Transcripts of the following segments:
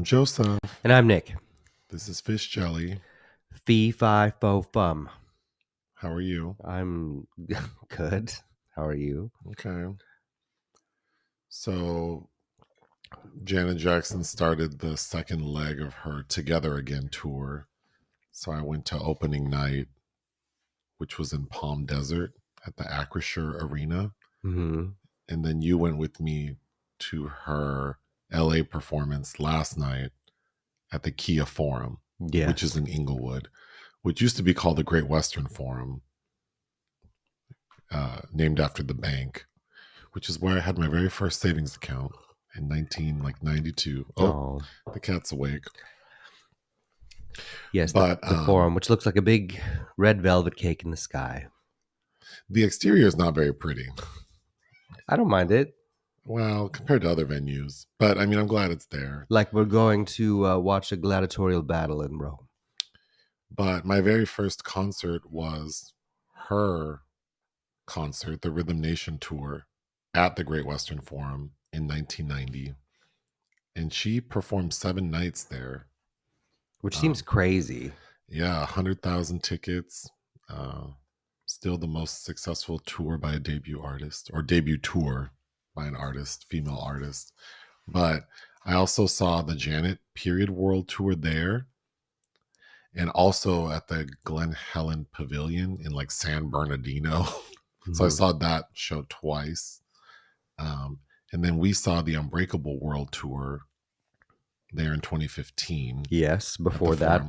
I'm Joseph. And I'm Nick. This is Fish Jelly. Fee, fi, fo, fum. How are you? I'm good. How are you? Okay. So, Janet Jackson started the second leg of her Together Again tour. So, I went to opening night, which was in Palm Desert at the Acrisure Arena. Mm-hmm. And then you went with me to her LA performance last night at the Kia Forum, Yes. which is in Inglewood, which used to be called the Great Western Forum, named after the bank, which is where I had my very first savings account in 1992. Oh, the cat's awake. Yes, but the Forum, which looks like a big red velvet cake in the sky. The exterior is not very pretty. I don't mind it. Well, compared to other venues. But, I mean, I'm glad it's there. Like we're going to watch a gladiatorial battle in Rome. But my very first concert was her concert, the Rhythm Nation tour, at the Great Western Forum in 1990. And she performed 7 nights there. Which seems crazy. Yeah, 100,000 tickets. Still the most successful tour by a debut artist, or debut tour by an artist, female artist. But I also saw the Janet Period World Tour there, and also at the Glen Helen Pavilion in like San Bernardino. Mm-hmm. So I saw that show twice. And then we saw the Unbreakable World Tour there in 2015. Yes, before that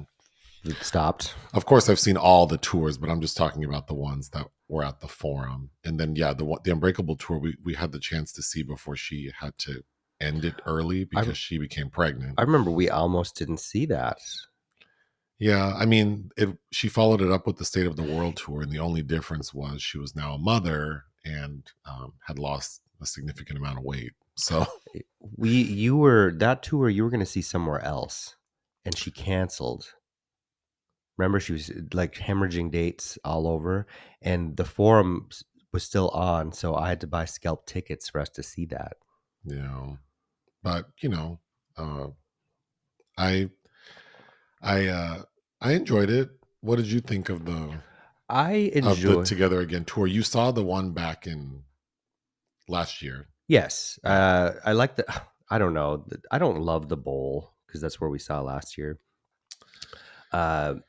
it stopped. Of course, I've seen all the tours, but I'm just talking about the ones that were at the Forum. And then, yeah, the Unbreakable tour we had the chance to see before she had to end it early because she became pregnant. I remember we almost didn't see that. Yeah, I mean, she followed it up with the State of the World tour, and the only difference was she was now a mother and had lost a significant amount of weight. So you were going to see somewhere else, and she canceled. Remember, she was like hemorrhaging dates all over, and the Forum was still on, so I had to buy scalp tickets for us to see that. Yeah, but you know, I enjoyed it. What did you think of the Together Again tour? You saw the one back in last year. Yes, I like the. I don't know. I don't love the bowl because that's where we saw last year. I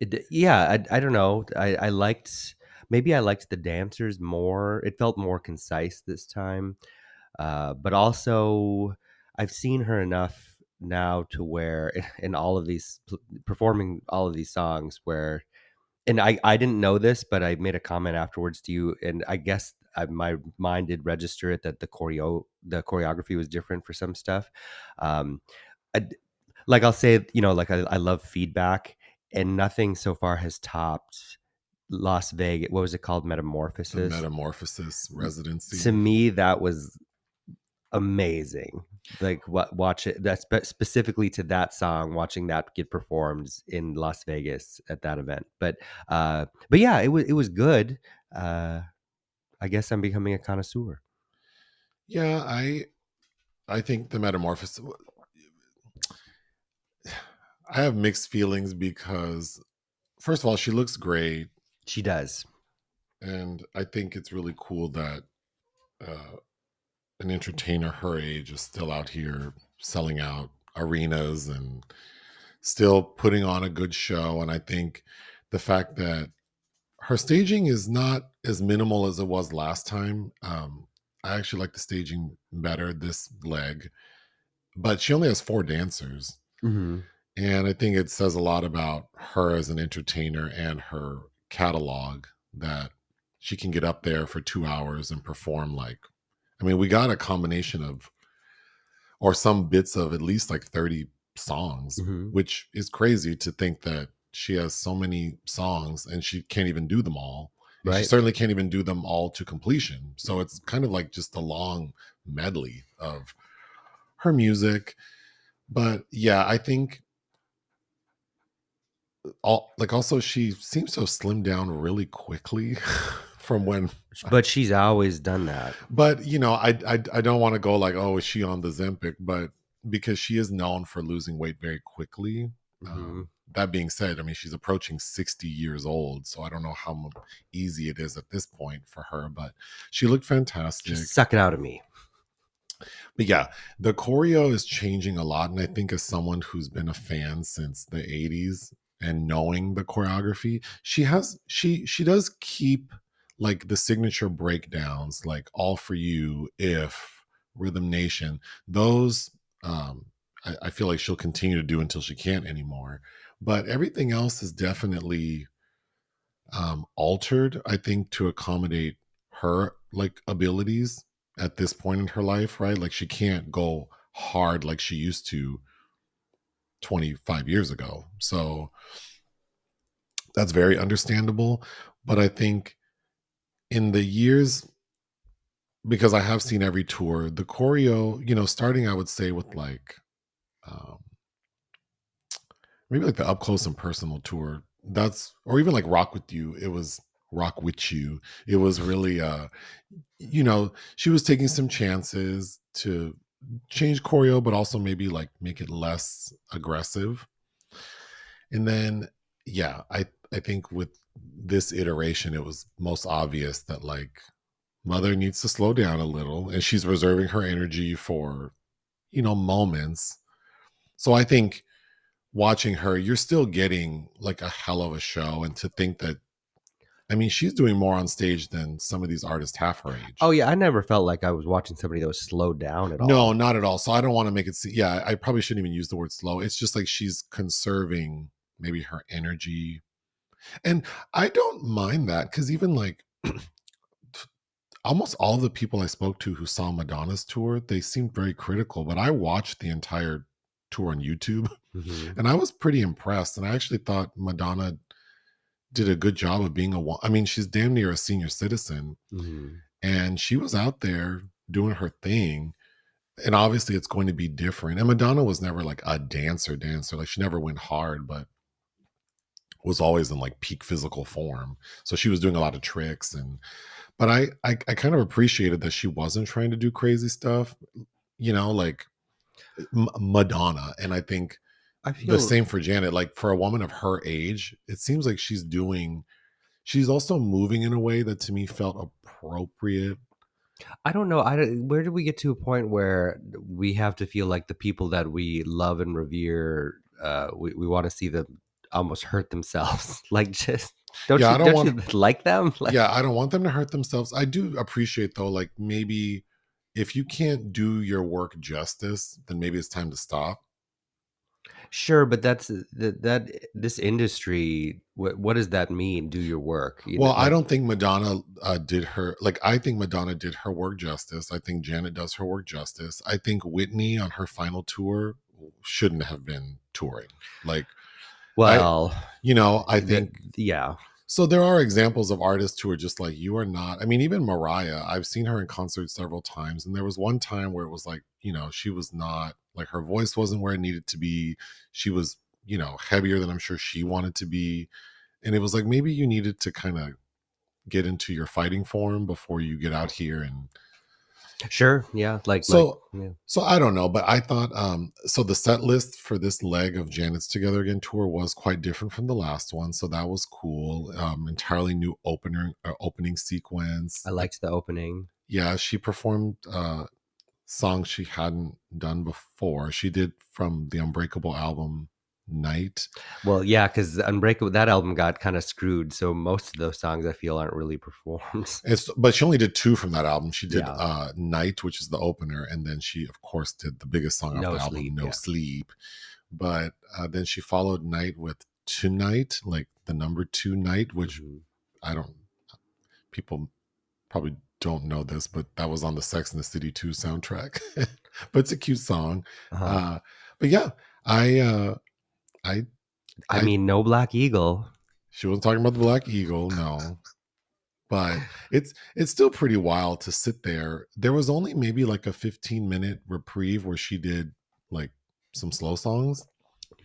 don't know. I liked the dancers more. It felt more concise this time. But also I've seen her enough now to where in all of these performing all of these songs where, and I didn't know this, but I made a comment afterwards to you, and I guess my mind did register it that the choreography was different for some stuff. Like I'll say, like I love feedback, and nothing so far has topped Las Vegas. What was it called? Metamorphosis. The Metamorphosis residency. To me, that was amazing. Like watch it. That's specifically to that song. Watching that get performed in Las Vegas at that event. But yeah, it was good. I guess I'm becoming a connoisseur. Yeah, I think the Metamorphosis. I have mixed feelings because, first of all, she looks great. She does. And I think it's really cool that an entertainer her age is still out here selling out arenas and still putting on a good show. And I think the fact that her staging is not as minimal as it was last time. I actually like the staging better this leg. But she only has 4 dancers. Mm-hmm. And I think it says a lot about her as an entertainer and her catalog that she can get up there for 2 hours and perform we got a combination of, or some bits of at least like 30 songs, mm-hmm. which is crazy to think that she has so many songs and she can't even do them all. Right. She certainly can't even do them all to completion. So it's kind of like just a long medley of her music. But yeah, I think also she seems to have slimmed down really quickly from when. But she's always done that. But I don't want to go like, oh, is she on the Zempic? But because she is known for losing weight very quickly. Hmm. That being said, I mean, she's approaching 60 years old, so I don't know how easy it is at this point for her, but she looked Just fantastic. suck it out of me. But yeah, the choreo is changing a lot. And I think as someone who's been a fan since the 80s and knowing the choreography, she does keep like the signature breakdowns, like All For You, If, Rhythm Nation. Those I feel like she'll continue to do until she can't anymore. But everything else is definitely altered, I think, to accommodate her like abilities at this point in her life, right? Like she can't go hard like she used to 25 years ago. So that's very understandable. But I think in the years, because I have seen every tour, the choreo, starting, I would say, with like um, maybe like the Up Close and Personal tour. Or even like Rock With You. It was Rock With You. It was really, she was taking some chances to change choreo, but also maybe like make it less aggressive. And then, yeah, I think with this iteration, it was most obvious that like Mother needs to slow down a little, and she's reserving her energy for moments. So I think watching her, you're still getting like a hell of a show, and to think that, I mean, she's doing more on stage than some of these artists half her Oh age. yeah, I never felt like I was watching somebody that was slowed down at No, all. not at all. So I don't want to make it yeah, I probably shouldn't even use the word slow. It's just like she's conserving maybe her energy. And I don't mind that, because even like almost all the people I spoke to who saw Madonna's tour, they seemed very critical, but I watched the entire tour on YouTube Hmm. and I was pretty impressed. And I actually thought Madonna did a good job of being I mean, she's damn near a senior citizen, Hmm. and she was out there doing her thing. And obviously it's going to be different. And Madonna was never like a dancer. Like she never went hard, but was always in like peak physical form. So she was doing a lot of tricks. And but I kind of appreciated that she wasn't trying to do crazy stuff, like Madonna. And I think I the feel same for Janet. Like for a woman of her age, it seems like she's also moving in a way that to me felt appropriate. I don't know. Where did we get to a point where we have to feel like the people that we love and revere, we want to see them almost hurt themselves? Like, just Yeah, I don't don't want you like them? Like, yeah, I don't want them to hurt themselves. I do appreciate though, like maybe if you can't do your work justice, then maybe it's time to stop. sure, but that this industry. What does that mean? Do your work? You know, Well, I like, don't think Madonna did her like. I think Madonna did her work justice. I think Janet does her work justice. I think Whitney on her final tour shouldn't have been touring. Like I, well, I that think yeah, so. There are examples of artists who are just like, you are not. I mean, even Mariah, I've seen her in concert several times, and there was one time where it was like, she was not like, her voice wasn't where it needed to be. She was, heavier than I'm sure she wanted to be, and it was like maybe you needed to kind of get into your fighting form before you get out here. And sure, yeah, like so yeah. so I don't know, but I thought so the set list for this leg of Janet's Together Again tour was quite different from the last one, so that was cool. Entirely new opening sequence. I liked the opening. Yeah, she performed songs she hadn't done before. She did from the Unbreakable album Night. Well, yeah, because Unbreakable, that album got kind of screwed. So most of those songs I feel aren't really performed. But she only did two from that album. She did Yeah, Night, which is the opener, and then she of course did the biggest song off no the album, sleep. No Yeah. Sleep. But then she followed Night with Tonight, like the number two Night, which Hmm. I don't, people probably don't know this, but that was on the Sex and the City 2 soundtrack. But it's a cute song. Uh-huh. Uh, but yeah, I, uh, I, I I, mean, no Black Eagle. she wasn't talking about the Black Eagle, no. But it's still pretty wild to sit there. There was only maybe like a 15-minute reprieve where she did like some slow songs.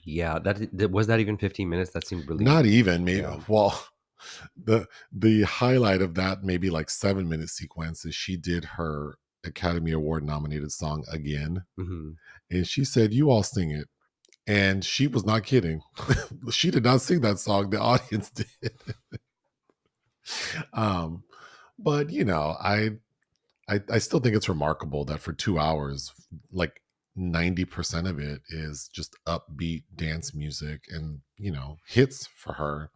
Yeah, that was that even 15 minutes. That seemed really Not even maybe. yeah. Well, the highlight of that maybe like 7-minute sequence is she did her Academy Award nominated song again. Mm-hmm. And she said, "You all sing it." And she was not kidding. She did not sing that song. The audience did. um, but I still think it's remarkable that for 2 hours, like 90% of it is just upbeat dance music and hits for her.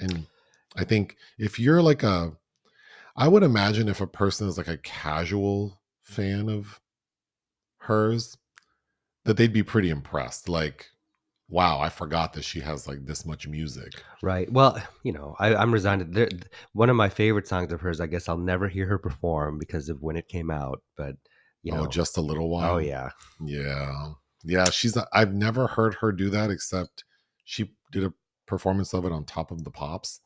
And I think if you're like I would imagine if a person is like a casual fan of hers, that they'd be pretty impressed. Like, wow, I forgot that she has like this much music. Right. Well, I'm resigned. One of my favorite songs of hers, I guess I'll never hear her perform because of when it came out. But, Oh, just a little oh, while. yeah. Yeah. Yeah, I've never heard her do that except she did a performance of it on Top of the Pops.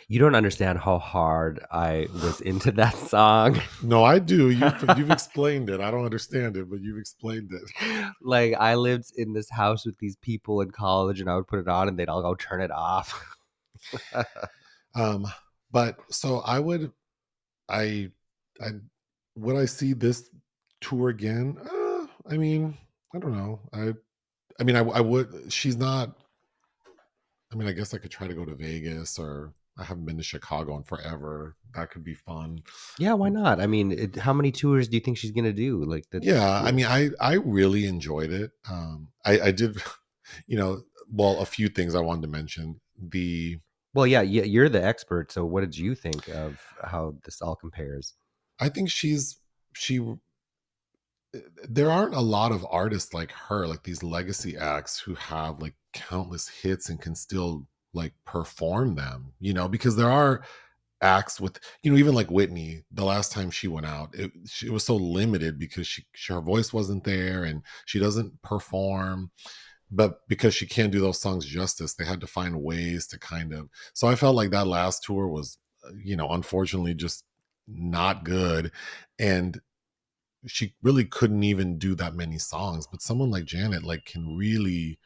You don't understand how hard I was into that song. No, I do. You've explained it. I don't understand it, but you've explained it. Like, I lived in this house with these people in college, and I would put it on, and they'd all go turn it off. Um, but so I I would I see this tour again? I mean, I don't know. I mean, I would. She's not. I mean, I guess I could try to go to Vegas, or I haven't been to Chicago in forever. That could be fun. Yeah, why not? I mean, how many tours do you think she's gonna do? Like that? Yeah, I mean, I really enjoyed it. I did, well, a few things I wanted to mention. Well, yeah, you're the expert. So, what did you think of how this all compares? I think she. There aren't a lot of artists like her, like these legacy acts who have like countless hits and can still like perform them. Because there are acts with even like Whitney. The last time she went out, it was so limited because her voice wasn't there and she doesn't perform. But because she can't do those songs justice, they had to find ways to kind of. So I felt like that last tour was, unfortunately, just not good, and she really couldn't even do that many songs. But someone like Janet like can really,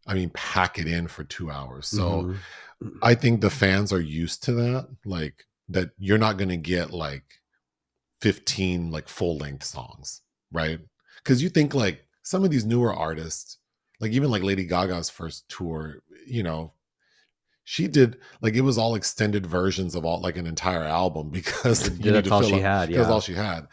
I mean, pack it in for 2 hours. So I think the fans are used to that, like that you're not going to get like 15 like full length songs, right? Because you think like some of these newer artists, like even like Lady Gaga's first tour, she did like it was all extended versions of all like an entire album because you need That's to all fill she up had. because Yeah. all she had.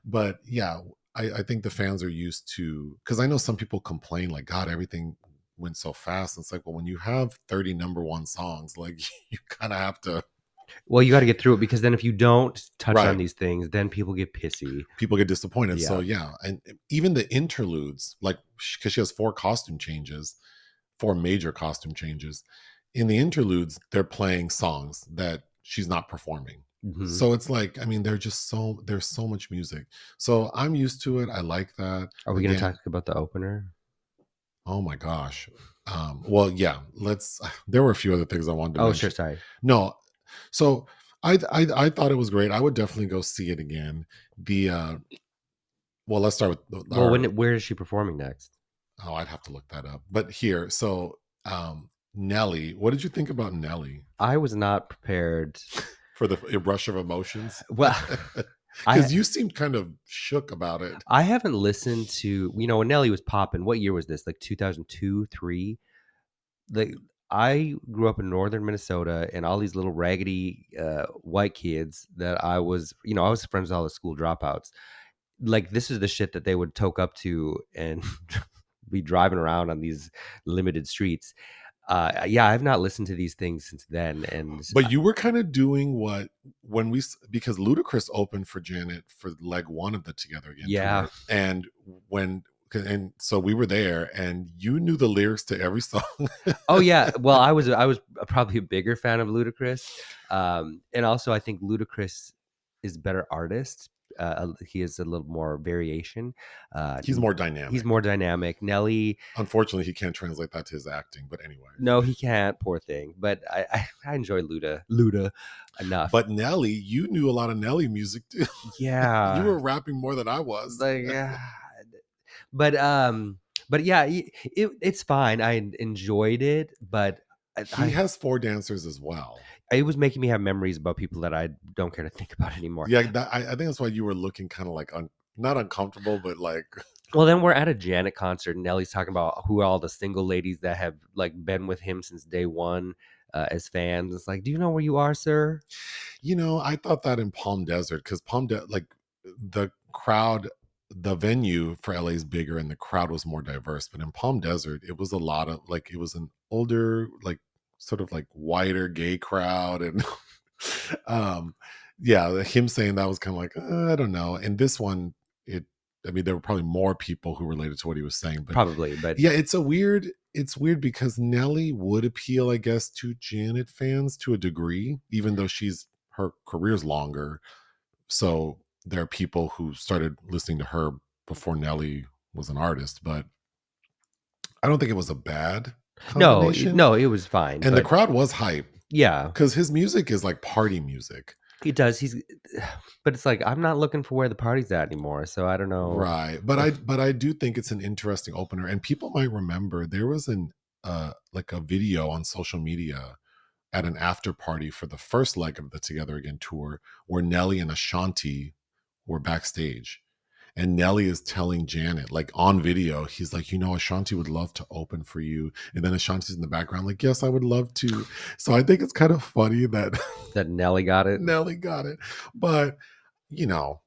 But yeah, I think the fans are used to, because I know some people complain like, God, everything went so fast. It's like, well, when you have 30 number one songs, like you kind of have to. Well, you got to get through it because then if you don't touch on Right. these things, then people get pissy. People get disappointed. Yeah. So yeah, and even the interludes, like because she has four major costume changes. In the interludes, they're playing songs that she's not performing. So it's like, I mean, there's so much music. So I'm used to it. I like that. Are we going to talk about the opener? Oh my gosh. Well, yeah, there were a few other things I wanted to mention. Sure. Sorry. No. So I thought it was great. I would definitely go see it again. Well, let's start with where is she performing next? Oh, I'd have to look that up. But here, so Nelly, what did you think about Nelly? I was not prepared for the rush of emotions. Well, because you seemed kind of shook about it. I haven't listened to, when Nelly was popping. What year was this? Like 2002, 3? Like, I grew up in northern Minnesota, and all these little raggedy white kids that I was friends with all the school dropouts. Like, this is the shit that they would toke up to and be driving around on these limited streets. Yeah, I've not listened to these things since then. But you were kind of doing because Ludacris opened for Janet for leg one of the Together Again tour. And so we were there, and you knew the lyrics to every song. Oh yeah, well I was probably a bigger fan of Ludacris, and also I think Ludacris is a better artist. He has a little more variation. He's more dynamic. Nelly, unfortunately, he can't translate that to his acting. But anyway, no, he can't. Poor thing. But I enjoy Luda enough. But Nelly, you knew a lot of Nelly music too. Yeah, you were rapping more than I was. Like, but yeah, it's fine. I enjoyed it, but He has 4 dancers as well. it was making me have memories about people that I don't care to think about anymore. Yeah, I think that's why you were looking kind of like not uncomfortable, but like Well, then we're at a Janet concert, and Nelly's talking about who are all the single ladies that have like been with him since day one as fans. It's like, do you know where you are, sir? I thought that in Palm Desert because like the crowd, the venue for LA is bigger and the crowd was more diverse. But in Palm Desert, it was a lot of like it was an older, like sort of like whiter gay crowd, and um, yeah, him saying that was kind of like I don't know. And this one, I mean, there were probably more people who related to what he was saying, but Probably, but yeah, it's weird because Nelly would appeal, I guess, to Janet fans to a degree, even though her career's longer. So there are people who started listening to her before Nelly was an artist, but I don't think it was a bad combination. no, it was fine. And the But crowd was hype yeah, because his music is like party music. he does. But it's like I'm not looking for where the party's at anymore. So I don't know. Right. But I do think it's an interesting opener. And people might remember there was like a video on social media at an after party for the first leg of the Together Again tour where Nelly and Ashanti were backstage. And Nelly is telling Janet, like on video, he's like, Ashanti would love to open for you. And then Ashanti's in the background, like, yes, I would love to. So I think it's kind of funny that That Nelly got it. Nelly got it. But, you know,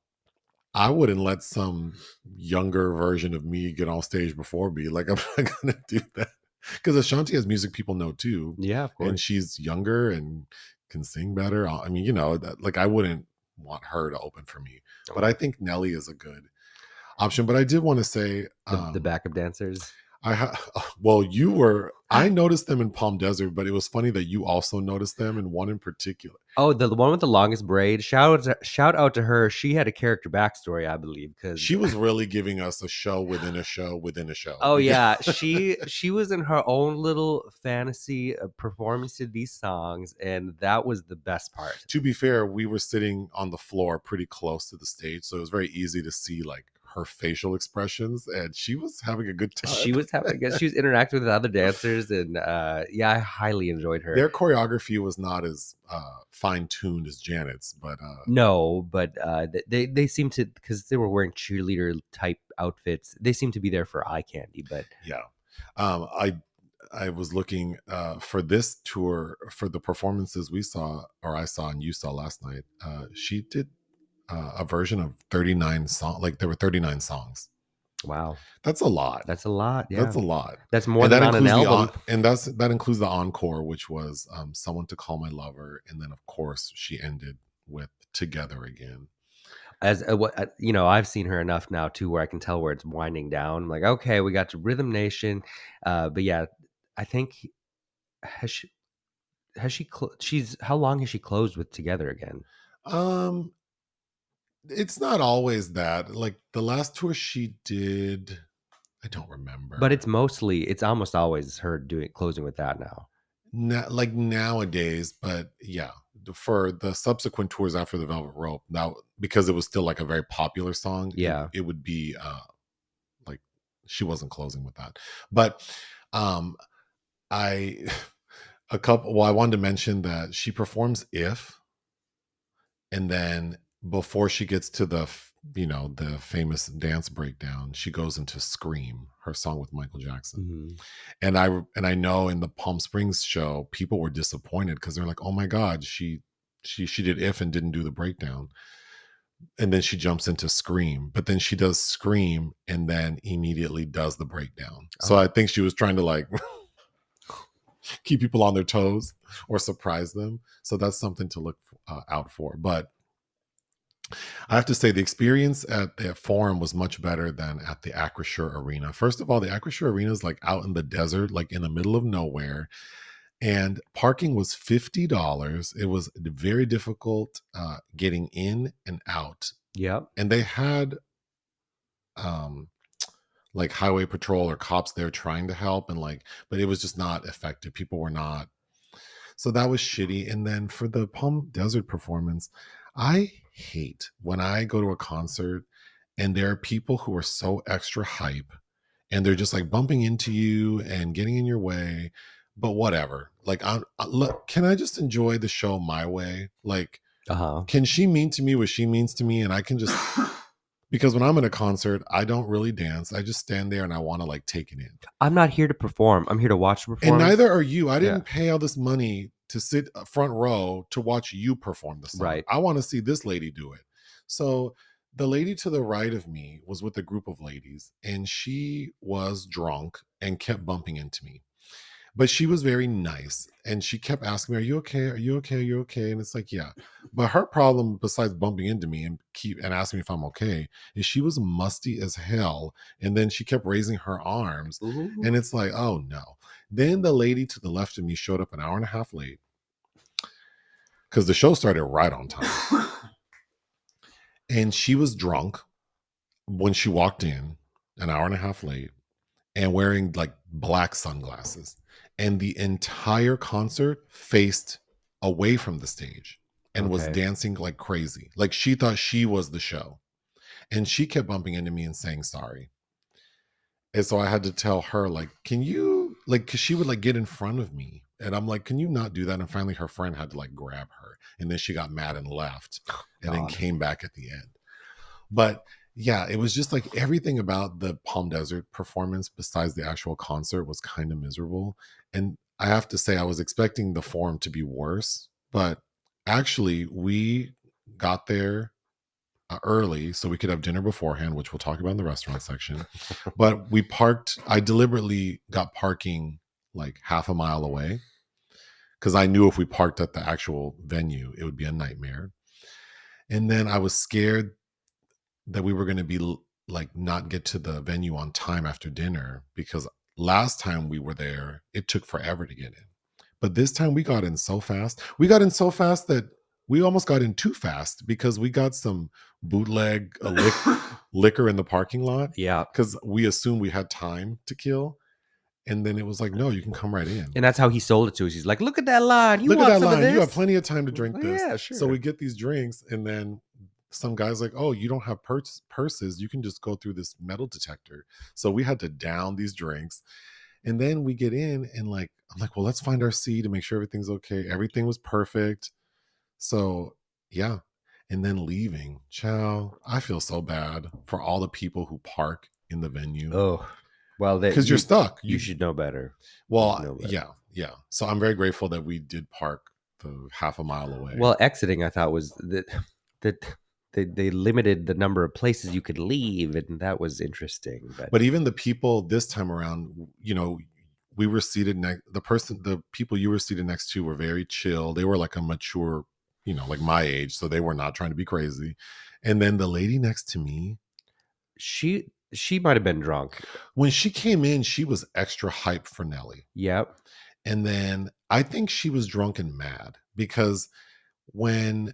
I wouldn't let some younger version of me get on stage before me. Like, I'm not going to do that. Because Ashanti has music people know too. Yeah, of And course. she's younger and can sing better. I mean, that, like, I wouldn't want her to open for me. But I think Nelly is a good option. But I did want to say The backup dancers. I noticed them in Palm Desert, but it was funny that you also noticed them in one in particular. Oh, the one with the longest braid. Shout out to her. She had a character backstory, I believe, because She was really giving us a show within a show within a show. oh yeah, she was in her own little fantasy performance to these songs, and that was the best part. To be fair, we were sitting on the floor pretty close to the stage, so it was very easy to see like her facial expressions, and she was having a good time. She was interacting with other dancers, and yeah, I highly enjoyed her. Their choreography was not as fine-tuned as Janet's, but no, but they seem to, because they were wearing cheerleader type outfits. They seem to be there for eye candy, but yeah. I was looking for this tour for the performances we saw, or I saw and you saw last night. She did a version of 39 songs. Like there were 39 songs. Wow, that's a lot. That's a lot. Yeah, that's a lot. That's more than on an album. That includes the encore, which was Someone to Call My Lover, and then of course she ended with Together Again. As I've seen her enough now too, where I can tell where it's winding down. I'm like, okay, we got to Rhythm Nation, but yeah, I think she's how long has she closed with Together Again? It's not always that. Like the last tour she did, I don't remember. But it's almost always her closing with that now. Like nowadays, but yeah, for the subsequent tours after the Velvet Rope, now because it was still like a very popular song, yeah, it would be like she wasn't closing with that. But I wanted to mention that she performs If, and then before she gets to the famous dance breakdown, she goes into Scream, her song with Michael Jackson. Mm-hmm. And I know in the Palm Springs show, people were disappointed because they're like, oh my God, she did If and didn't do the breakdown. And then she jumps into Scream, but then she does Scream and then immediately does the breakdown. Oh. So I think she was trying to like keep people on their toes or surprise them. So that's something to look out for. But I have to say the experience at the Forum was much better than at the Acrisure Arena. First of all, the Acrisure Arena is like out in the desert, like in the middle of nowhere. And parking was $50. It was very difficult getting in and out. Yep. And they had like highway patrol or cops there trying to help, and but it was just not effective. People were not. So that was shitty. And then for the Palm Desert performance, I hate when I go to a concert and there are people who are so extra hype and they're just like bumping into you and getting in your way. but whatever. Like, look, can I just enjoy the show my way? Like, Uh-huh. can she mean to me what she means to me, and I can just because when I'm in a concert, I don't really dance. I just stand there and I want to like take it in. I'm not here to perform. I'm here to watch the And performance. neither are you. I Yeah. didn't pay all this money to sit front row to watch you perform the song. Right. I want to see this lady do it. So the lady to the right of me was with a group of ladies, and she was drunk and kept bumping into me. But she was very nice, and she kept asking me, "Are you okay? Are you okay? Are you okay?" And it's like, yeah. But her problem, besides bumping into me and asking me if I'm okay, is she was musty as hell. And then she kept raising her arms, Ooh. and it's like, oh no. Then the lady to the left of me showed up an hour and a half late because the show started right on time, and she was drunk when she walked in, an hour and a half late, and wearing like black sunglasses. And the entire concert faced away from the stage and was Okay. dancing like crazy. Like she thought she was the show. And she kept bumping into me and saying sorry. And so I had to tell her, like, can you, like, because she would like get in front of me. And I'm like, can you not do that? And finally, her friend had to like grab her. And then she got mad and left and then God. came back at the end. But yeah, it was just like everything about the Palm Desert performance, besides the actual concert, was kind of miserable. And I have to say, I was expecting the Forum to be worse, but actually, we got there early so we could have dinner beforehand, which we'll talk about in the restaurant section. But we parked, I deliberately got parking like half a mile away because I knew if we parked at the actual venue, it would be a nightmare. And then I was scared that we were going to be like not get to the venue on time after dinner because last time we were there, it took forever to get in. But this time we got in so fast. We got in so fast that we almost got in too fast because we got some bootleg liquor in the parking lot Yeah. because we assumed we had time to kill. And then it was like, no, you can come right in. And that's how he sold it to us. He's like, look at that line. You Look at want that some of line. this? You have plenty of time to drink this. Yeah, So sure. we get these drinks, and then some guy's like, oh, you don't have purses. You can just go through this metal detector. So we had to down these drinks. And then we get in, and like, I'm like, well, let's find our seat and make sure everything's okay. Everything was perfect. So yeah. And then leaving. Ciao. I feel so bad for all the people who park in the venue. Oh, well, because you're stuck. You should know better. Well, yeah. So I'm very grateful that we did park the half a mile away. Well, exiting, I thought was that they limited the number of places you could leave, and that was interesting. But even the people this time around, we were seated next. The people you were seated next to were very chill. They were like a mature, like my age, so they were not trying to be crazy. And then the lady next to me, she might have been drunk. When she came in, she was extra hype for Nelly. Yep. And then I think she was drunk and mad because when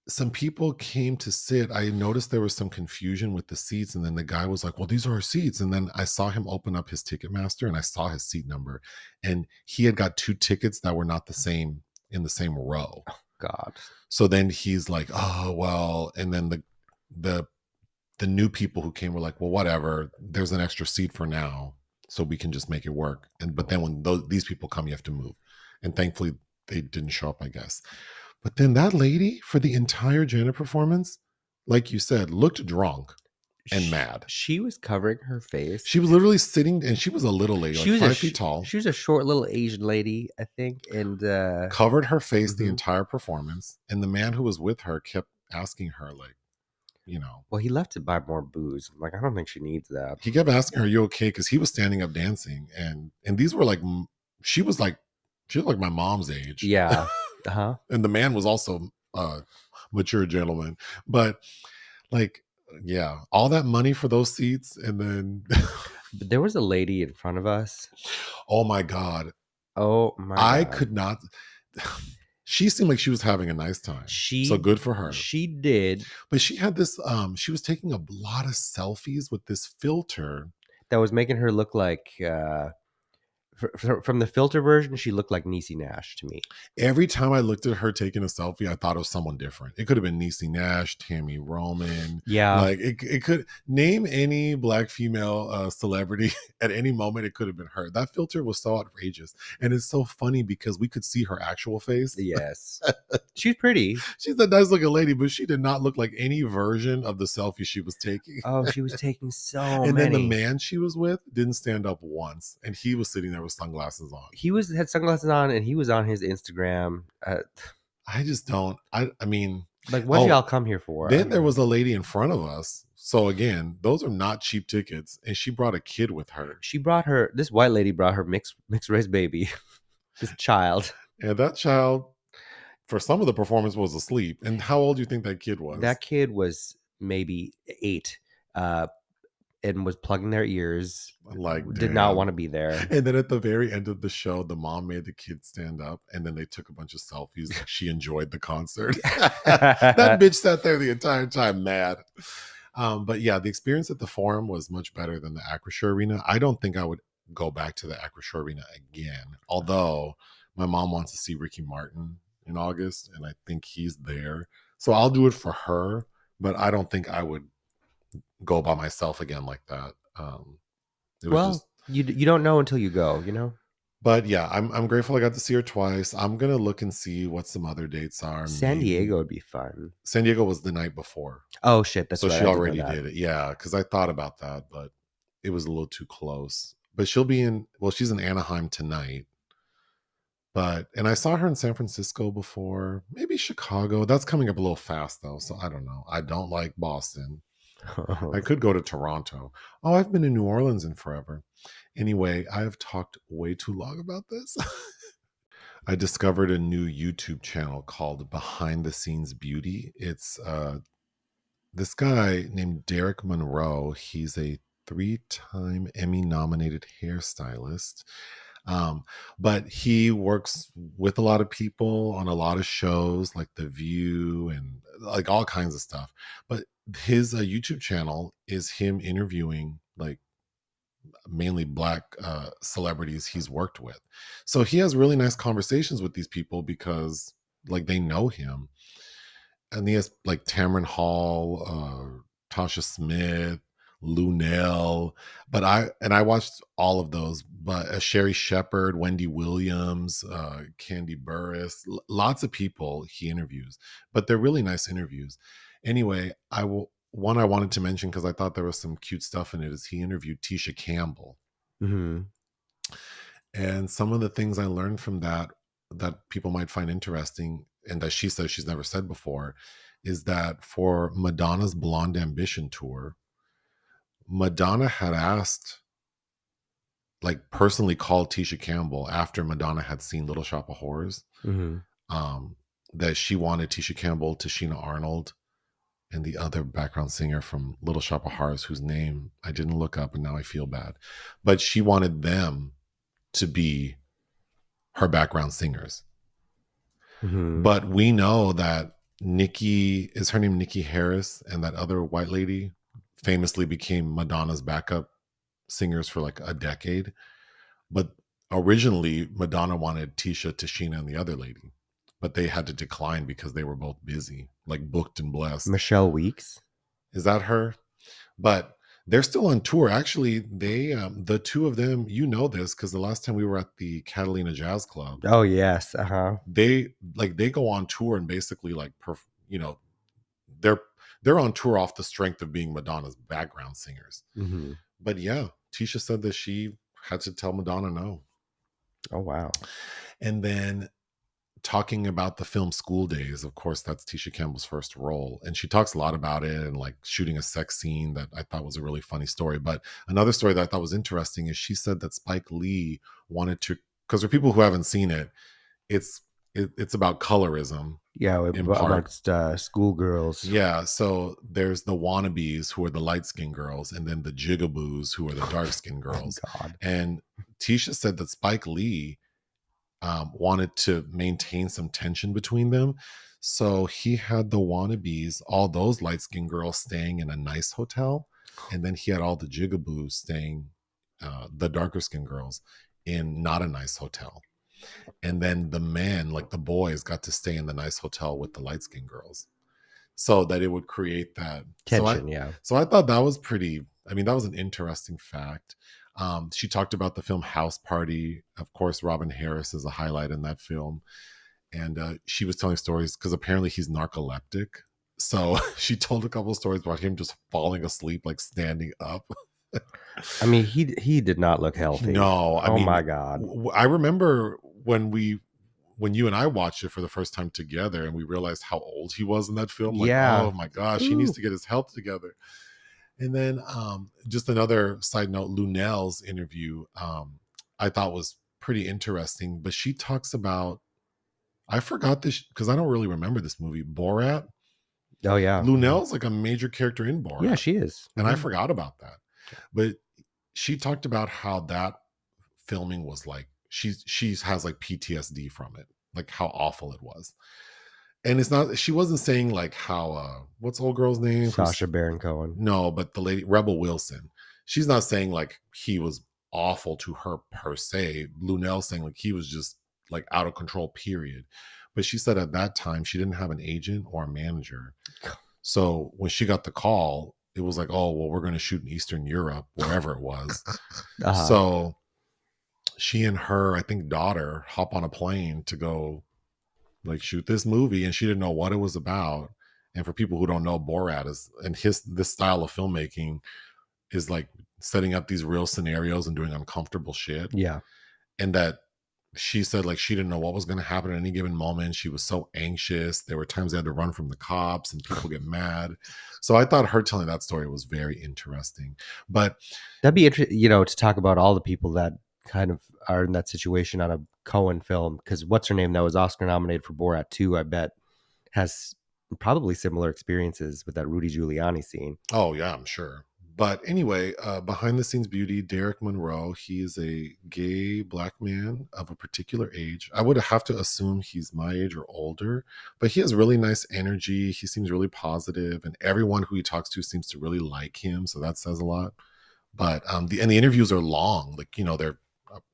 some people came to sit, I noticed there was some confusion with the seats. And then the guy was like, well, these are our seats. And then I saw him open up his Ticketmaster and I saw his seat number. And he had got 2 tickets that were not the same in the same row. Oh, God. So then he's like, oh, well. And then the new people who came were like, well, whatever. There's an extra seat for now. So we can just make it work. But then when these people come, you have to move. And thankfully, they didn't show up, I guess. But then that lady for the entire Janet performance, like you said, looked drunk and mad. She was covering her face. She was literally sitting, and she was a little lady, like 5 feet tall. She was a short little Asian lady, I think, and covered her face the entire performance. And the man who was with her kept asking her, like, well, he left to buy more booze. I'm like, I don't think she needs that. He kept asking her, "Are you okay?" Because he was standing up dancing, and these were like, she was like my mom's age. Yeah. Uh-huh. And the man was also a mature gentleman. But like, yeah, all that money for those seats. And then But there was a lady in front of us. Oh my God. Oh my I God. could not. She seemed like she was having a nice time. So good for her. She did. But she had this, she was taking a lot of selfies with this filter that was making her look like From the filter version, she looked like Niecy Nash to me. Every time I looked at her taking a selfie, I thought it was someone different. It could have been Niecy Nash, Tammy Roman. Yeah. Like it could name any black female celebrity at any moment. It could have been her. That filter was so outrageous, and it's so funny because we could see her actual face. Yes. She's pretty. She's a nice looking lady, but she did not look like any version of the selfie she was taking. Oh, she was taking so And many. then the man she was with didn't stand up once, and he was sitting there with sunglasses on. He had sunglasses on, and he was on his Instagram. I just don't. I mean, like, what y'all come here for? Then there was a lady in front of us. So again, those are not cheap tickets, and she brought a kid with her. She brought her. This white lady brought her mixed race baby, this child. And that child, for some of the performance, was asleep. And how old do you think that kid was? That kid was maybe 8. And was plugging their ears. Like, did not want to be there. And then at the very end of the show, the mom made the kid stand up, and then they took a bunch of selfies. Like she enjoyed the concert. That bitch sat there the entire time, mad. But yeah, the experience at the Forum was much better than the Acrisure Arena. I don't think I would go back to the Acrisure Arena again. Although my mom wants to see Ricky Martin in August, and I think he's there, so I'll do it for her. But I don't think I would go by myself again like that. You don't know until you go, you know. But yeah, I'm grateful I got to see her twice. I'm gonna look and see what some other dates are. San Diego would be fun. San Diego was the night before. Oh shit, that's so right. She already did it. Yeah, because I thought about that, but it was a little too close. But she'll be in. Well, she's in Anaheim tonight. And I saw her in San Francisco before, maybe Chicago. That's coming up a little fast though, so I don't know. I don't like Boston. I could go to Toronto. Oh, I've been in New Orleans in forever. Anyway, I have talked way too long about this. I discovered a new YouTube channel called Behind the Scenes Beauty. It's this guy named Derek Monroe. He's a 3-time Emmy-nominated hairstylist. But he works with a lot of people on a lot of shows like The View and like all kinds of stuff. But his YouTube channel is him interviewing like mainly black celebrities he's worked with. So he has really nice conversations with these people because like they know him. And he has like Tamron Hall, Tasha Smith, Lunel, but I watched all of those. But Sherry Shepherd, Wendy Williams, Candy Burris, lots of people he interviews, but they're really nice interviews. Anyway, one I wanted to mention because I thought there was some cute stuff in it is he interviewed Tisha Campbell, and some of the things I learned from that people might find interesting, and that she says she's never said before, is that for Madonna's Blonde Ambition tour, Madonna had asked, like personally called Tisha Campbell after Madonna had seen Little Shop of Horrors, that she wanted Tisha Campbell, Tashina Arnold, and the other background singer from Little Shop of Horrors, whose name I didn't look up and now I feel bad. But she wanted them to be her background singers. But we know that is her name Nikki Harris, and that other white lady famously became Madonna's backup singers for like a decade. But originally Madonna wanted Tisha, Tashina, and the other lady, but they had to decline because they were both busy, like booked and blessed. Michelle Weeks, is that her? But they're still on tour. Actually, they the two of them, you know this because the last time we were at the Catalina Jazz Club. Oh yes, They go on tour and basically like they're on tour off the strength of being Madonna's background singers. But yeah, Tisha said that she had to tell Madonna no. Oh wow. And then talking about the film School Days, of course, that's Tisha Campbell's first role. And she talks a lot about it and like shooting a sex scene that I thought was a really funny story. But another story that I thought was interesting is she said that Spike Lee wanted to, because for people who haven't seen it, it's about colorism. Yeah, amongst schoolgirls. Yeah, so there's the wannabes who are the light-skinned girls, and then the jigaboos who are the dark-skinned girls. Oh, God. And Tisha said that Spike Lee wanted to maintain some tension between them. So he had the wannabes, all those light-skinned girls staying in a nice hotel, and then he had all the jigaboos staying, the darker-skinned girls, in not a nice hotel. And then the men, like the boys, got to stay in the nice hotel with the light skinned girls, so that it would create that. Tension, yeah. So I thought that was pretty. I mean, that was an interesting fact. She talked about the film House Party. Of course, Robin Harris is a highlight in that film, and she was telling stories because apparently he's narcoleptic. So she told a couple of stories about him just falling asleep, like standing up. I mean, he did not look healthy. No, I Oh mean, my God. I remember when you and I watched it for the first time together, and we realized how old he was in that film. Like, Yeah. oh my gosh, he needs Ooh. to get his health together. And then, just another side note: Lunel's interview, I thought was pretty interesting. But she talks about, I forgot this because I don't really remember this movie, Borat. Oh yeah. Lunel's like a major character in Yeah, Borat, she is. and I forgot about that. But she talked about how that filming was like. She has like PTSD from it, like how awful it was. And it's not. She wasn't saying like how what's old girl's name? Sacha Baron Cohen. No, but the lady Rebel Wilson. She's not saying like he was awful to her per se. Lunel's saying like he was just like out of control. Period. But she said at that time she didn't have an agent or a manager. So when she got the call, it was like, oh, well, we're going to shoot in Eastern Europe, wherever it was. So she and her, I think, daughter hop on a plane to go like shoot this movie, and she didn't know what it was about. And for people who don't know, Borat is, and this style of filmmaking is like setting up these real scenarios and doing uncomfortable shit. Yeah. And that she said like she didn't know what was going to happen at any given moment. She was so anxious. There were times they had to run from the cops and people get mad. So I thought her telling that story was very interesting. But that'd be interesting, you know, to talk about all the people that kind of are in that situation on a Cohen film. Because what's her name that was Oscar nominated for Borat 2, I bet has probably similar experiences with that Rudy Giuliani scene. Oh yeah, I'm sure. But anyway, behind the scenes beauty, Derek Monroe. He is a gay black man of a particular age. I would have to assume he's my age or older, but he has really nice energy. He seems really positive, and everyone who he talks to seems to really like him. So that says a lot. But the interviews are long, like, you know, they're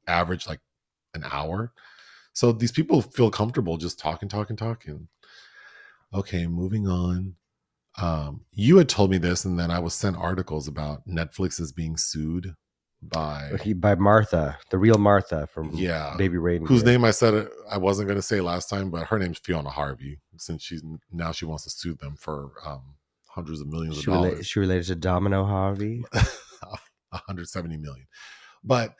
average like an hour. So these people feel comfortable just talking. Okay, moving on. You had told me this, and then I was sent articles about Netflix is being sued by Martha, the real Martha from Baby Reindeer, whose name I said I wasn't going to say last time, but her name's Fiona Harvey. Since she wants to sue them for hundreds of millions of dollars. She related to Domino Harvey. 170 million. But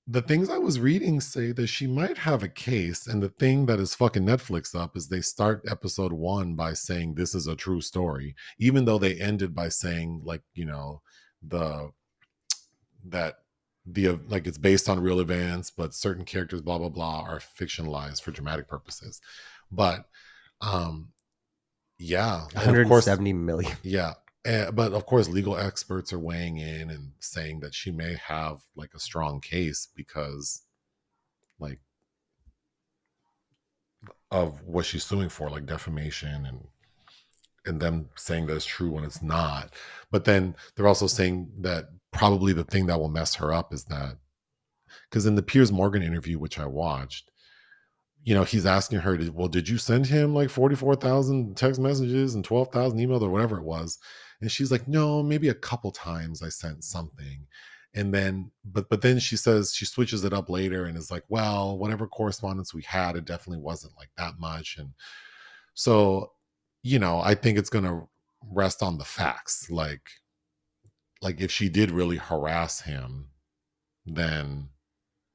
the things I was reading say that she might have a case, and the thing that is fucking Netflix up is they start episode 1 by saying this is a true story, even though they ended by saying like, you know, like it's based on real events, but certain characters, blah blah blah, are fictionalized for dramatic purposes. But yeah, 170 million. Yeah. But of course, legal experts are weighing in and saying that she may have like a strong case because, like, of what she's suing for, like defamation and them saying that it's true when it's not. But then they're also saying that probably the thing that will mess her up is that, because in the Piers Morgan interview, which I watched, you know, he's asking her, well, did you send him like 44,000 text messages and 12,000 emails or whatever it was? And she's like, no, maybe a couple times I sent something. And then, but then she says, she switches it up later and is like, well, whatever correspondence we had, it definitely wasn't like that much. And so, you know, I think it's going to rest on the facts. Like if she did really harass him, then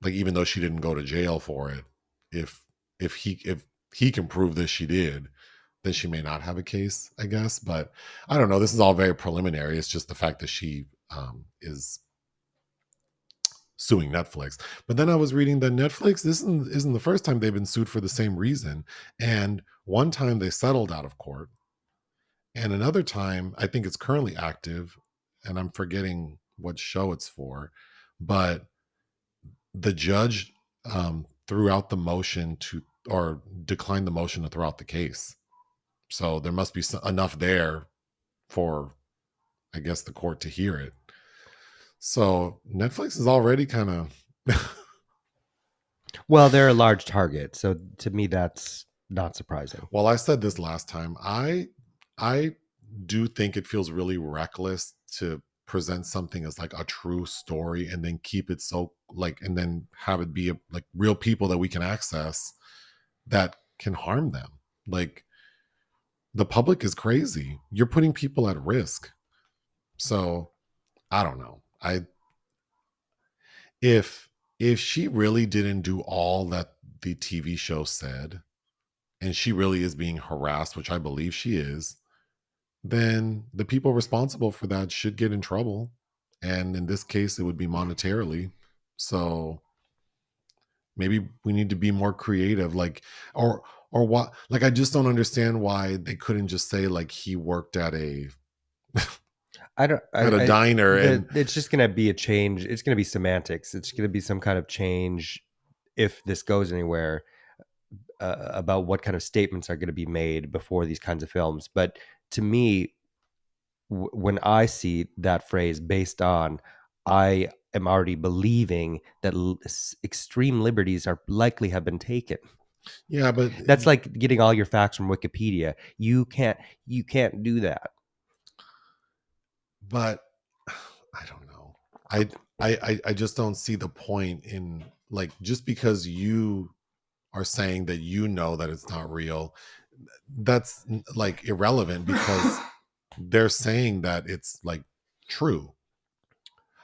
like, even though she didn't go to jail for it, if he can prove that she did, then she may not have a case, I guess. But I don't know. This is all very preliminary. It's just the fact that she is suing Netflix. But then I was reading that Netflix, this isn't the first time they've been sued for the same reason. And one time they settled out of court. And another time, I think it's currently active, and I'm forgetting what show it's for. But the judge threw out the motion or declined the motion to throw out the case. So there must be enough there for, I guess, the court to hear it. So Netflix is already kind of Well, they're a large target, so to me, that's not surprising. Well, I said this last time. I do think it feels really reckless to present something as like a true story and then keep it so like and then have it be like real people that we can access that can harm them. Like the public is crazy. You're putting people at risk. So, I don't know. I if if she really didn't do all that the TV show said and she really is being harassed, which I believe she is, then the people responsible for that should get in trouble. And in this case, it would be monetarily. So maybe we need to be more creative, like, or what? Like, I just don't understand why they couldn't just say like he worked at I don't. a diner and It's just going to be a change. It's going to be semantics. It's going to be some kind of change if this goes anywhere about what kind of statements are going to be made before these kinds of films. But to me, when I see that phrase based on, I am already believing that extreme liberties are likely have been taken. yeah, but That's like getting all your facts from Wikipedia. You can't do that. but I don't know. I just don't see the point in like just because you are saying that you know that it's not real, that's like irrelevant because they're saying that it's like true.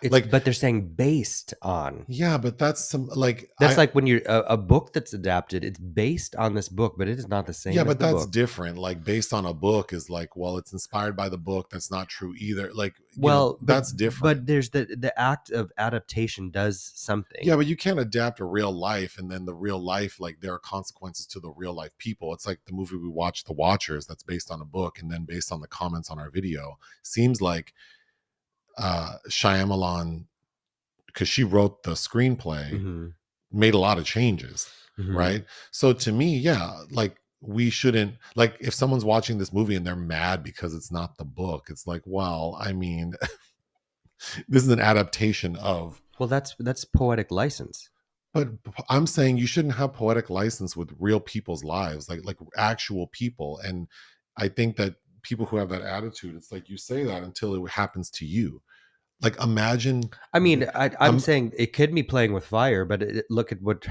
Like But they're saying based on. yeah, but that's some like That's I like when you're a book that's adapted. It's based on this book, but it is not the yeah, same as but the that's book. different. Like based on a book is like, well, it's inspired by the book. That's not true either. Like, Well, that's different. but there's the act of adaptation does Yeah, something. but you can't adapt a real life and then the real life, like there are consequences to the real life people. It's like the movie we watched, The Watchers, that's based on a book and then based on the comments on our video. Seems like Shyamalan, because she wrote the screenplay, Hmm. made a lot of changes, Hmm. right? So to me, yeah, like we shouldn't like if someone's watching this movie and they're mad because it's not the book, it's like, well, I mean, this is an adaptation of Well, that's poetic license. but I'm saying you shouldn't have poetic license with real people's lives, like actual people. And I think that people who have that attitude, it's like you say that until it happens to you. Like imagine I mean, the I'm saying it could be playing with fire, but look at what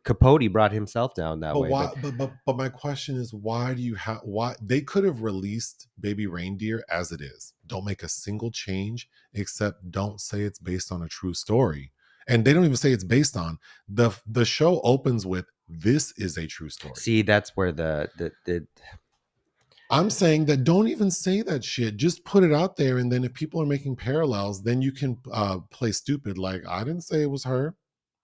Capote brought himself down that but way. why But but my question is why do you have why they could have released Baby Reindeer as it is. Don't make a single change except don't say it's based on a true story. And they don't even say it's based on the show opens with this is a true story. see, that's where the I'm saying that don't even say that shit. Just put it out there, and then if people are making parallels, then you can play stupid. Like I didn't say it was her.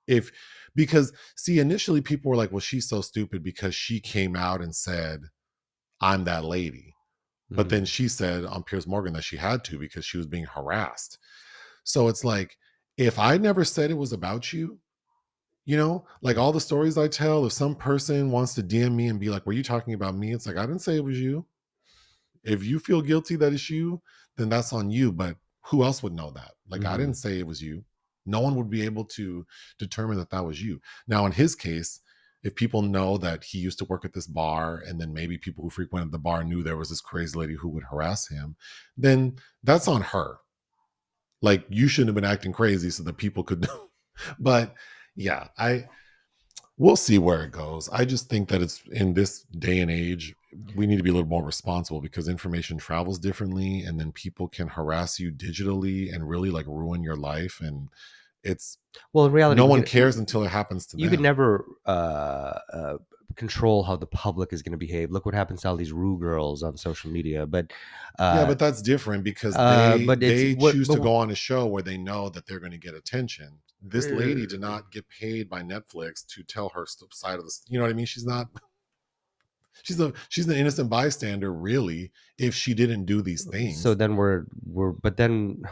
If because see, initially people were like, "Well, she's so stupid because she came out and said I'm that lady," but then Mhm. she said on Piers Morgan that she had to because she was being harassed. So it's like, if I never said it was about you, like all the stories I tell, if some person wants to DM me and be like, "Were you talking about me?" It's like I didn't say it was you. If you feel guilty that it's you, then that's on you. But who else would know that? Like, I didn't Mhm. say it was you. No one would be able to determine that that was you. Now, in his case, if people know that he used to work at this bar and then maybe people who frequented the bar knew there was this crazy lady who would harass him, then that's on her. Like, you shouldn't have been acting crazy so that people could know. But yeah, we'll see where it goes. I just think that it's in this day and age, we need to be a little more responsible because information travels differently and then people can harass you digitally and really like ruin your life. And it's Well, in reality, no one cares until it happens to you could them. never control how the public is going to behave. Look what happens to all these Rue girls on social media. Yeah, Uh, but that's different because they but it's they what, choose but to go on a show where they know that they're going to get attention. This lady did uh, not get paid by Netflix to tell her side of the, you know what I mean? She's not she's an innocent bystander really if she didn't do these so things. then but then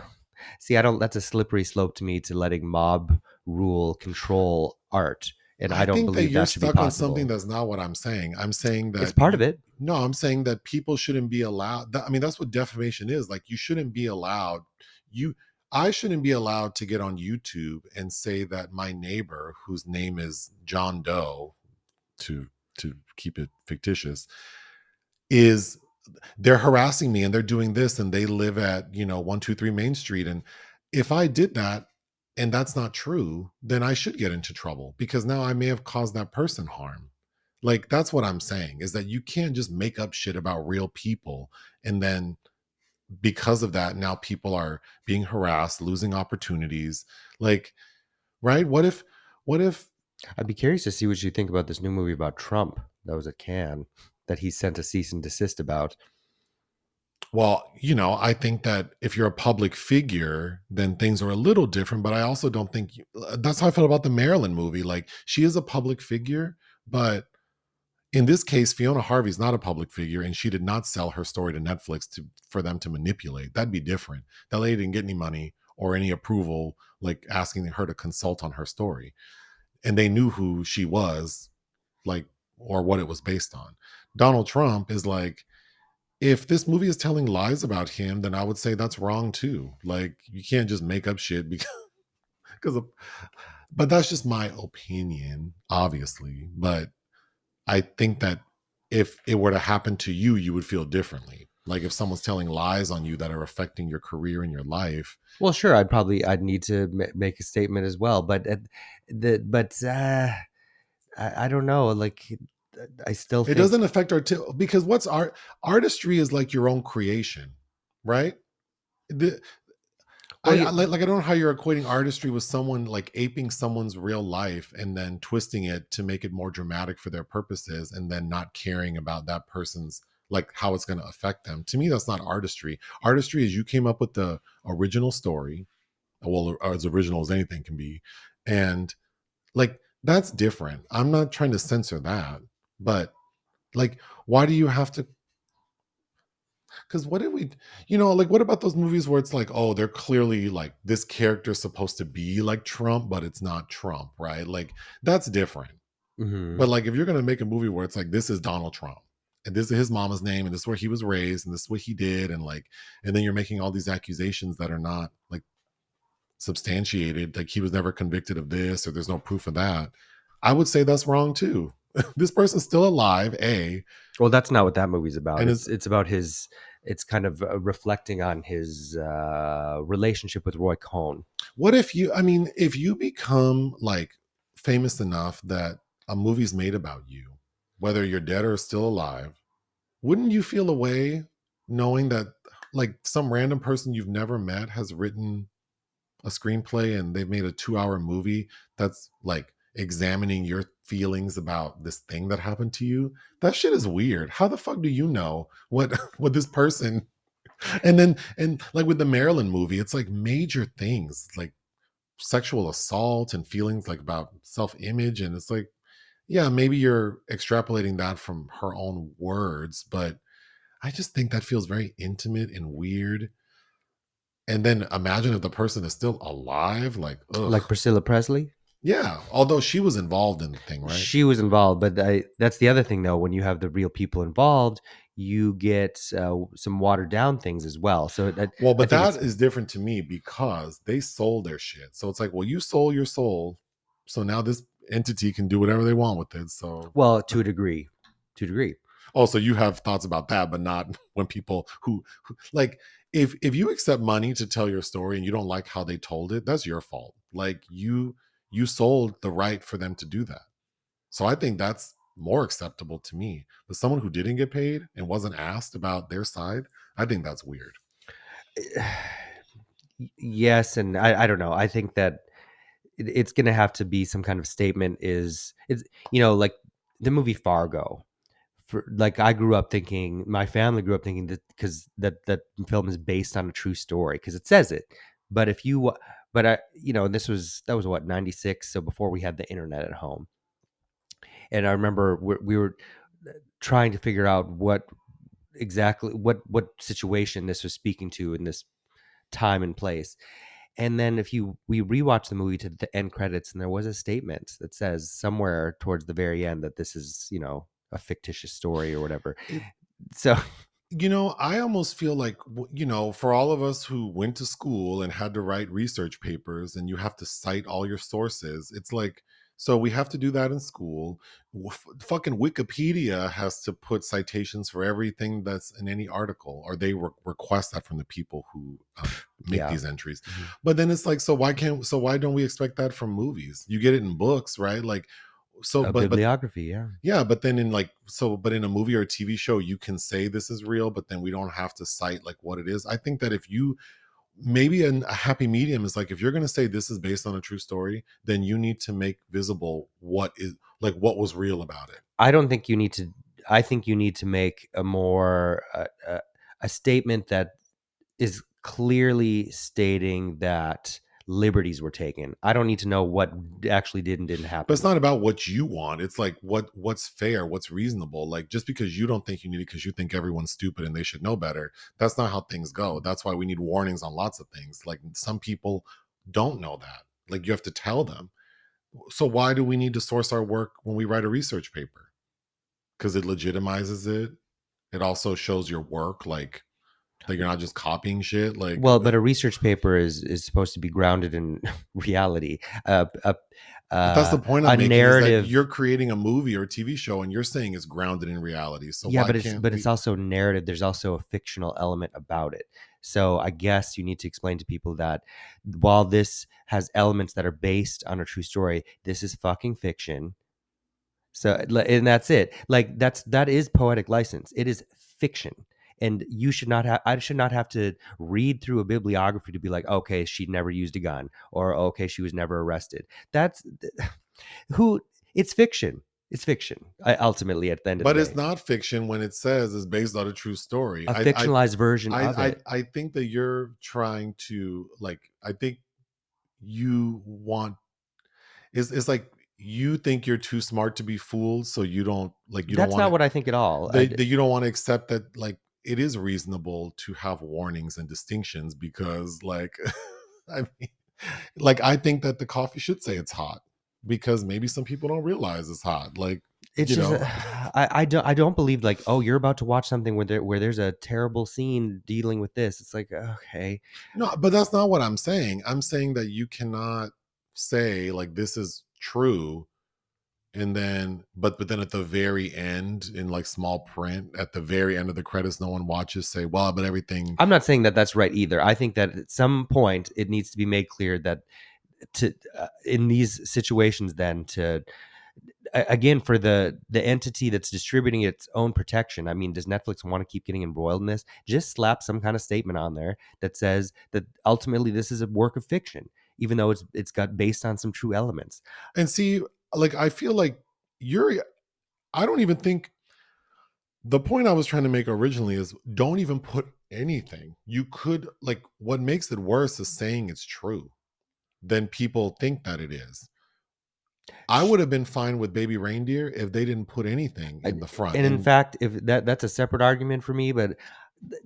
see, I don't. That's a slippery slope to me to letting mob rule control art, and I I don't think that believe you're that should be stuck on something possible. that's not what I'm saying. I'm saying It's that part of it. no, I'm saying that people shouldn't be allowed. I mean, that's what defamation is. Like, you shouldn't be allowed. You, I shouldn't be allowed to get on YouTube and say that my neighbor, whose name is John Doe, to keep it fictitious, is they're harassing me and they're doing this and they live at 123 Main Street. And if I did that and that's not true, then I should get into trouble because now I may have caused that person harm. Like, that's what I'm saying, is that you can't just make up shit about real people, and then because of that now people are being harassed, losing opportunities. Like, right? What if I'd be curious to see what you think about this new movie about Trump that was at Cannes that he sent a cease and desist about. Well, I think that if you're a public figure, then things are a little different. But I also don't think that's how I felt about the Marilyn movie. Like, she is a public figure, but in this case, Fiona Harvey's not a public figure, and she did not sell her story to Netflix for them to manipulate. That'd be different. That lady didn't get any money or any approval, like asking her to consult on her story, and they knew who she was, like, or what it was based on. Donald Trump is like, if this movie is telling lies about him, then I would say that's wrong too. Like, you can't just make up shit because of, but that's just my opinion, obviously. But I think that if it were to happen to you, you would feel differently. Like, if someone's telling lies on you that are affecting your career and your life. Well, sure, I'd need to make a statement as well, but I don't know. Like, I still It think. doesn't affect because what's artistry is like your own creation, right? The, Well, I don't know how you're equating artistry with someone like aping someone's real life and then twisting it to make it more dramatic for their purposes, and then not caring about that person's, like, how it's going to affect them. To me, that's not artistry. Artistry is you came up with the original story, well, or as original as anything can be, and, like, that's different. I'm not trying to censor that, but, like, why do you have to? Because what did we, like, what about those movies where it's like, oh, they're clearly like, this character's supposed to be like Trump, but it's not Trump, right? Like, that's different. Mhm. But like, if you're going to make a movie where it's like, this is Donald Trump and this is his mama's name and this is where he was raised and this is what he did, and like, and then you're making all these accusations that are not like substantiated, like he was never convicted of this or there's no proof of that, I would say that's wrong too. This person's still alive, Well, that's not what that movie's about. and is. It's about his. It's kind of reflecting on his relationship with Roy Cohn. What if you, I mean, if you become like famous enough that a movie's made about you, whether you're dead or still alive, wouldn't you feel a way knowing that like some random person you've never met has written a screenplay and they've made a 2-hour movie that's like examining your feelings about this thing that happened to you? That shit is weird. How the fuck do you know what what this person, and like with the Marilyn movie, it's like major things like sexual assault and feelings like about self-image, and it's like, yeah, maybe you're extrapolating that from her own words, but I just think that feels very intimate and weird. And then imagine if the person is still alive, like, Like ugh. Priscilla Presley. Yeah, although she was involved in the thing, right? She was involved, but that's the other thing, though. When you have the real people involved, you get some watered down things as well. So Well, I but think that it's, is different to me because they sold their shit. So it's like, well, you sold your soul, so now this entity can do whatever they want with it. So, well, to a degree, to a degree. also, you have thoughts about that, but not when people who like, if you accept money to tell your story and you don't like how they told it, that's your fault. Like, you sold the right for them to do that. So I think that's more acceptable to me. But someone who didn't get paid and wasn't asked about their side, I think that's weird. Yes, and I don't know. I think that it's going to have to be some kind of statement. It's like the movie Fargo. Like, I grew up thinking, my family grew up thinking that because that film is based on a true story because it says it. But if you, but I, that was what, 96, so before we had the internet at home. And I remember we were trying to figure out what situation this was speaking to in this time and place. And then if we rewatch the movie to the end credits, and there was a statement that says somewhere towards the very end that this is, a fictitious story or whatever. It So I almost feel like, for all of us who went to school and had to write research papers and you have to cite all your sources, it's like, so we have to do that in school. Fucking Wikipedia has to put citations for everything that's in any article, or they request that from the people who make Yeah. these entries. Mhm. But then it's like, so why don't we expect that from movies? You get it in books, right? Like, so, A but bibliography, yeah. yeah, but then but in a movie or a TV show, you can say this is real, but then we don't have to cite like what it is. I think that if you maybe a happy medium is like, if you're going to say this is based on a true story, then you need to make visible what was real about it. I don't think you need to. I think you need to make a more a statement that is clearly stating that liberties were taken. I don't need to know what actually did and didn't But it's happen. not about what you want. It's like what's fair, what's reasonable. Like, just because you don't think you need it because you think everyone's stupid and they should know better, that's not how things go. That's why we need warnings on lots of things. Like, some people don't know that. Like, you have to tell them. So why do we need to source our work when we write a research paper? Because it legitimizes it. It also shows your work, like that you're not just copying shit. Like, Well, but a research paper is supposed to be grounded in reality. but that's the point A I'm making, is that narrative. you're creating a movie or a TV show and you're saying it's grounded in reality. So Yeah, why but it's can't but it's we? also narrative. There's also a fictional element about it. So I guess you need to explain to people that while this has elements that are based on a true story, this is fucking fiction. So and that's it. Like that is poetic license. It is fiction. And you should not have I should not have to read through a bibliography to be like, okay, she never used a gun, or okay, she was never arrested. That's who it's fiction. It's fiction. Ultimately, at the end of the But it's day, not fiction when it says it's based on a true story. a fictionalized version of it. I think that you're trying to, like, I think you want it's like you think you're too smart to be fooled, so you don't That's want not to, what I think at all. that you don't want to accept that, like, it is reasonable to have warnings and distinctions because, like, I mean, like, I think that the coffee should say it's hot because maybe some people don't realize it's hot. Like, It's you just know, I don't believe like, oh, you're about to watch something where there's a terrible scene dealing with this. It's like, okay. no, but that's not what I'm saying. I'm saying that you cannot say like this is true, and then but then at the very end, in like small print at the very end of the credits, no one watches, say, well, but everything. I'm not saying that that's right either. I think that at some point it needs to be made clear that to in these situations, then to again, for the entity that's distributing its own protection. I mean, does Netflix want to keep getting embroiled in this? Just slap some kind of statement on there that says that ultimately this is a work of fiction, even though it's got based on some true elements. And see, like, I feel like you're I don't even think the point I was trying to make originally is, don't even put anything. You could, like, what makes it worse is saying it's true. Then people think that it is. I would have been fine with Baby Reindeer if they didn't put anything I- in the front. and in And fact, if that's a separate argument for me, but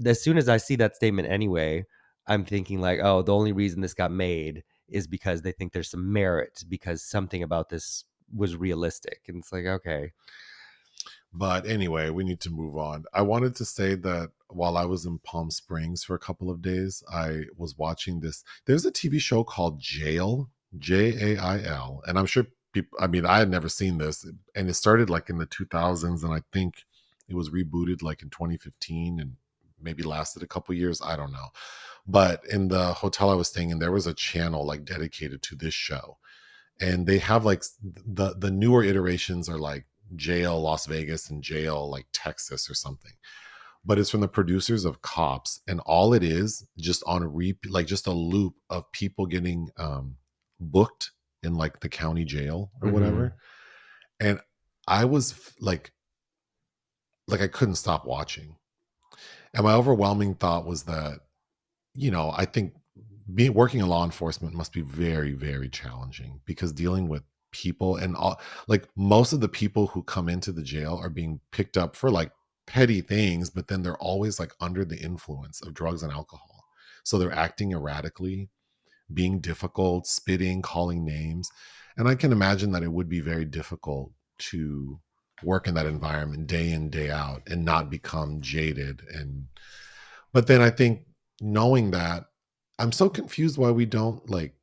as soon as I see that statement anyway, I'm thinking like, oh, the only reason this got made is because they think there's some merit because something about this was realistic, and it's like, okay. but anyway, we need to move on. I wanted to say that while I was in Palm Springs for a couple of days, I was watching this. There's a TV show called Jail, Jail, and I'm sure people. I mean, I had never seen this, and it started like in the 2000s, and I think it was rebooted like in 2015, and maybe lasted a couple years. I don't know, but in the hotel I was staying in, there was a channel like dedicated to this show, and they have like the newer iterations are like Jail Las Vegas and Jail like Texas or something, but it's from the producers of Cops, and all it is just on a like just a loop of people getting booked in like the county jail or Hmm. whatever. And I was like I couldn't stop watching, and my overwhelming thought was that, I think being working in law enforcement must be very, very challenging, because dealing with people and all, like, most of the people who come into the jail are being picked up for like petty things, but then they're always like under the influence of drugs and alcohol. So they're acting erratically, being difficult, spitting, calling names. And I can imagine that it would be very difficult to work in that environment day in, day out and not become jaded. But then I think knowing that, I'm so confused why we don't like,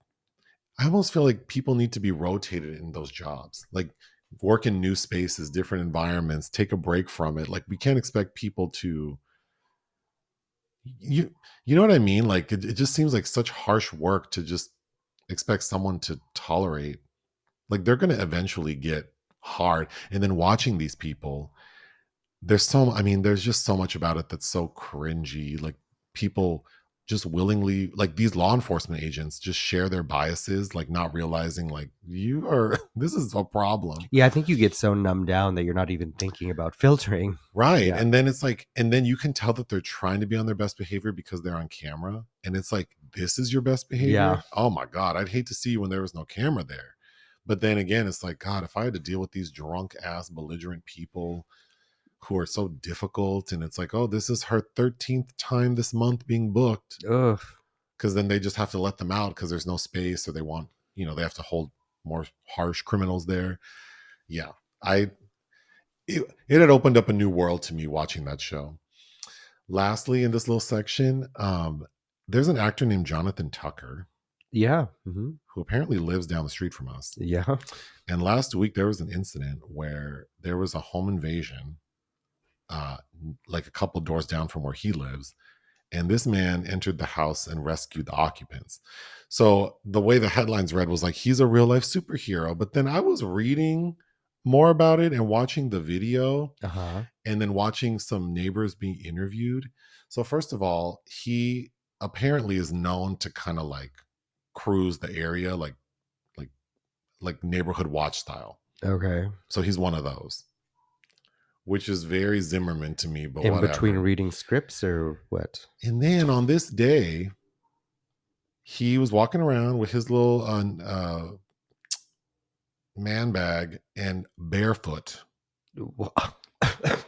I almost feel like people need to be rotated in those jobs. Like work in new spaces, different environments, take a break from it. Like we can't expect people to you you know what I mean? Like it just seems like such harsh work to just expect someone to tolerate. Like they're gonna eventually get hard. And then watching these people, there's just so much about it that's so cringy. Like people just willingly, like these law enforcement agents just share their biases, like not realizing like you are this is a problem. Yeah, I think you get so numbed down that you're not even thinking about filtering. Right. Yeah. And then it's like, and then you can tell that they're trying to be on their best behavior because they're on camera. And it's like, this is your best Yeah. behavior? Oh my God. I'd hate to see you when there was no camera there. But then again, it's like, God, if I had to deal with these drunk ass belligerent people who are so difficult, and it's like, oh, this is her 13th time this month being booked. Ugh. Because then they just have to let them out because there's no space, or they want, they have to hold more harsh criminals there. Yeah. It had opened up a new world to me watching that show. Lastly, in this little section, there's an actor named Jonathan Tucker Yeah. Mm-hmm. who apparently lives down the street from us. Yeah. And last week there was an incident where there was a home invasion, like a couple doors down from where he lives. And this man entered the house and rescued the occupants. So the way the headlines read was like, he's a real life superhero. But then I was reading more about it and watching the video, Uh-huh. and then watching some neighbors being interviewed. So first of all, he apparently is known to kind of like cruise the area, like like neighborhood watch style. Okay. So he's one of those, which is very Zimmerman to me, but In whatever. between reading scripts or what? And then on this day, he was walking around with his little man bag and barefoot.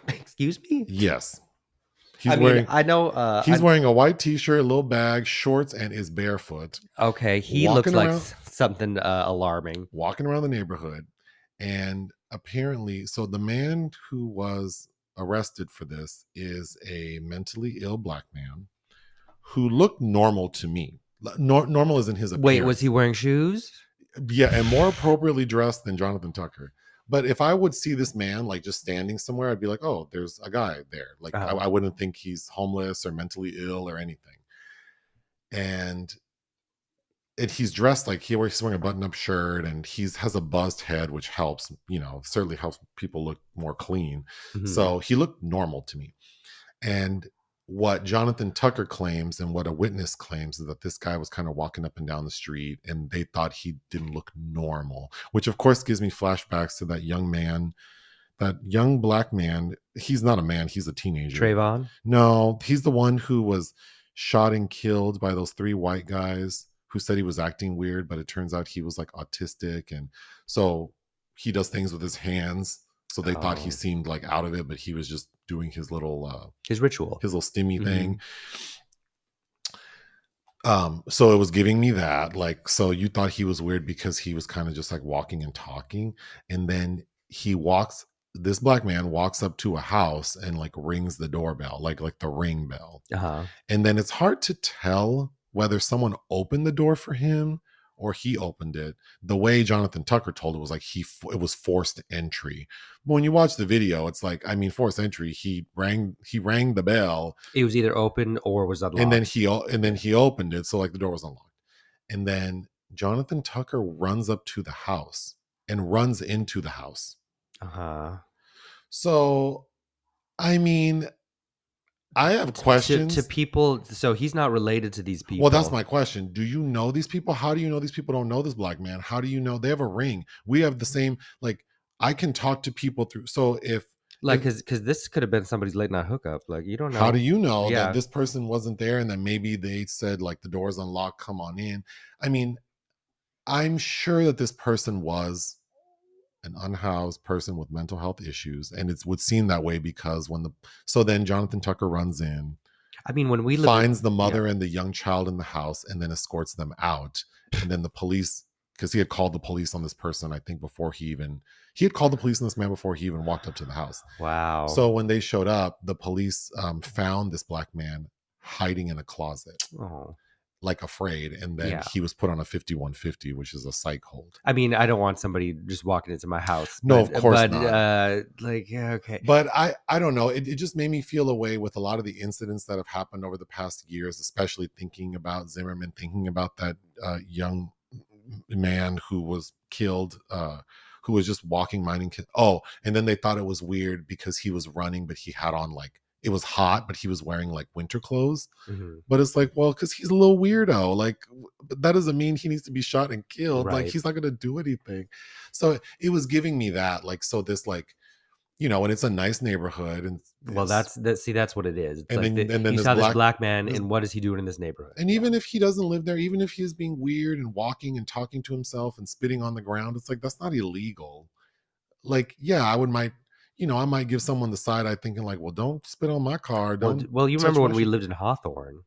Excuse me? Yes. I mean, I know. He's wearing a white t-shirt, a little bag, shorts, and is barefoot. Okay, he walking looks like around- something alarming. Walking around the neighborhood. And apparently, so the man who was arrested for this is a mentally ill black man who looked normal to me. Normal is in his appearance. Wait, was he wearing shoes? Yeah, and more appropriately dressed than Jonathan Tucker. But if I would see this man like just standing somewhere, I'd be like, oh, there's a guy there. Like I wouldn't think he's homeless or mentally ill or anything. And he's dressed like he's wearing a button-up shirt, and has a buzzed head, which helps, certainly helps people look more clean. Mhm. So he looked normal to me. And what Jonathan Tucker claims and what a witness claims is that this guy was kind of walking up and down the street and they thought he didn't look normal, which of course gives me flashbacks to that young man, that young black man. He's not a man, he's a teenager. Trayvon? No, he's the one who was shot and killed by those 3 white guys who said he was acting weird, but it turns out he was like autistic. And so he does things with his hands. So they thought he seemed like out of it, but he was just doing his little his ritual, his little stimmy thing. So it was giving me that, like, so you thought he was weird because he was kind of just like walking and talking, and then this black man walks up to a house and like rings the doorbell, like the ring bell. And then it's hard to tell whether someone opened the door for him or he opened it. The way Jonathan Tucker told it was like it was forced entry. But when you watch the video, it's like, I mean, forced entry. He rang the bell. It was either open or was unlocked. And then he opened it, so like the door was unlocked. And then Jonathan Tucker runs up to the house and runs into the house. So, I mean, I have questions to people. So he's not related to these people. Well, that's my question. Do you know these people? How do you know these people don't know this black man? How do you know they have a ring? We have the same, like, I can talk to people through. So because this could have been somebody's late night hookup. Like, you don't know. How do you know that this person wasn't there and then maybe they said like the door's unlocked, come on in? I mean, I'm sure that this person was an unhoused person with mental health issues, and it would seem that way because so then Jonathan Tucker runs in. I mean, when we finds the mother and the young child in the house and then escorts them out, and then the police because he had called the police on this person. I think before he had called the police on this man before he even walked up to the house. Wow. So when they showed up, the police found this black man hiding in a closet, Oh, like afraid, and then yeah. he was put on a 5150, which is a psych hold. I mean, I don't want somebody just walking into my house, No, of course but not. like, yeah, okay. But I don't know. It just made me feel a way with a lot of the incidents that have happened over the past years, especially thinking about Zimmerman, thinking about that young man who was killed, who was just walking, minding. Oh, and then they thought it was weird because he was running, but he had on like, it was hot, but he was wearing like winter clothes. Mhm. But it's like, well, because he's a little weirdo. Like, but that doesn't mean he needs to be shot and killed. Like, Right. he's not going to do anything. So it was giving me that, like, so this, like, and it's a nice neighborhood, and Well, this, that's what it is. It's and like then you this saw this black man, and what is he doing in this neighborhood? and Yeah. even if he doesn't live there, even if he's being weird and walking and talking to himself and spitting on the ground, it's like that's not illegal. Like, yeah, I might give someone the side eye thinking like, well, don't spit on my car, don't Well, you remember touch my when we shit. lived in Hawthorne?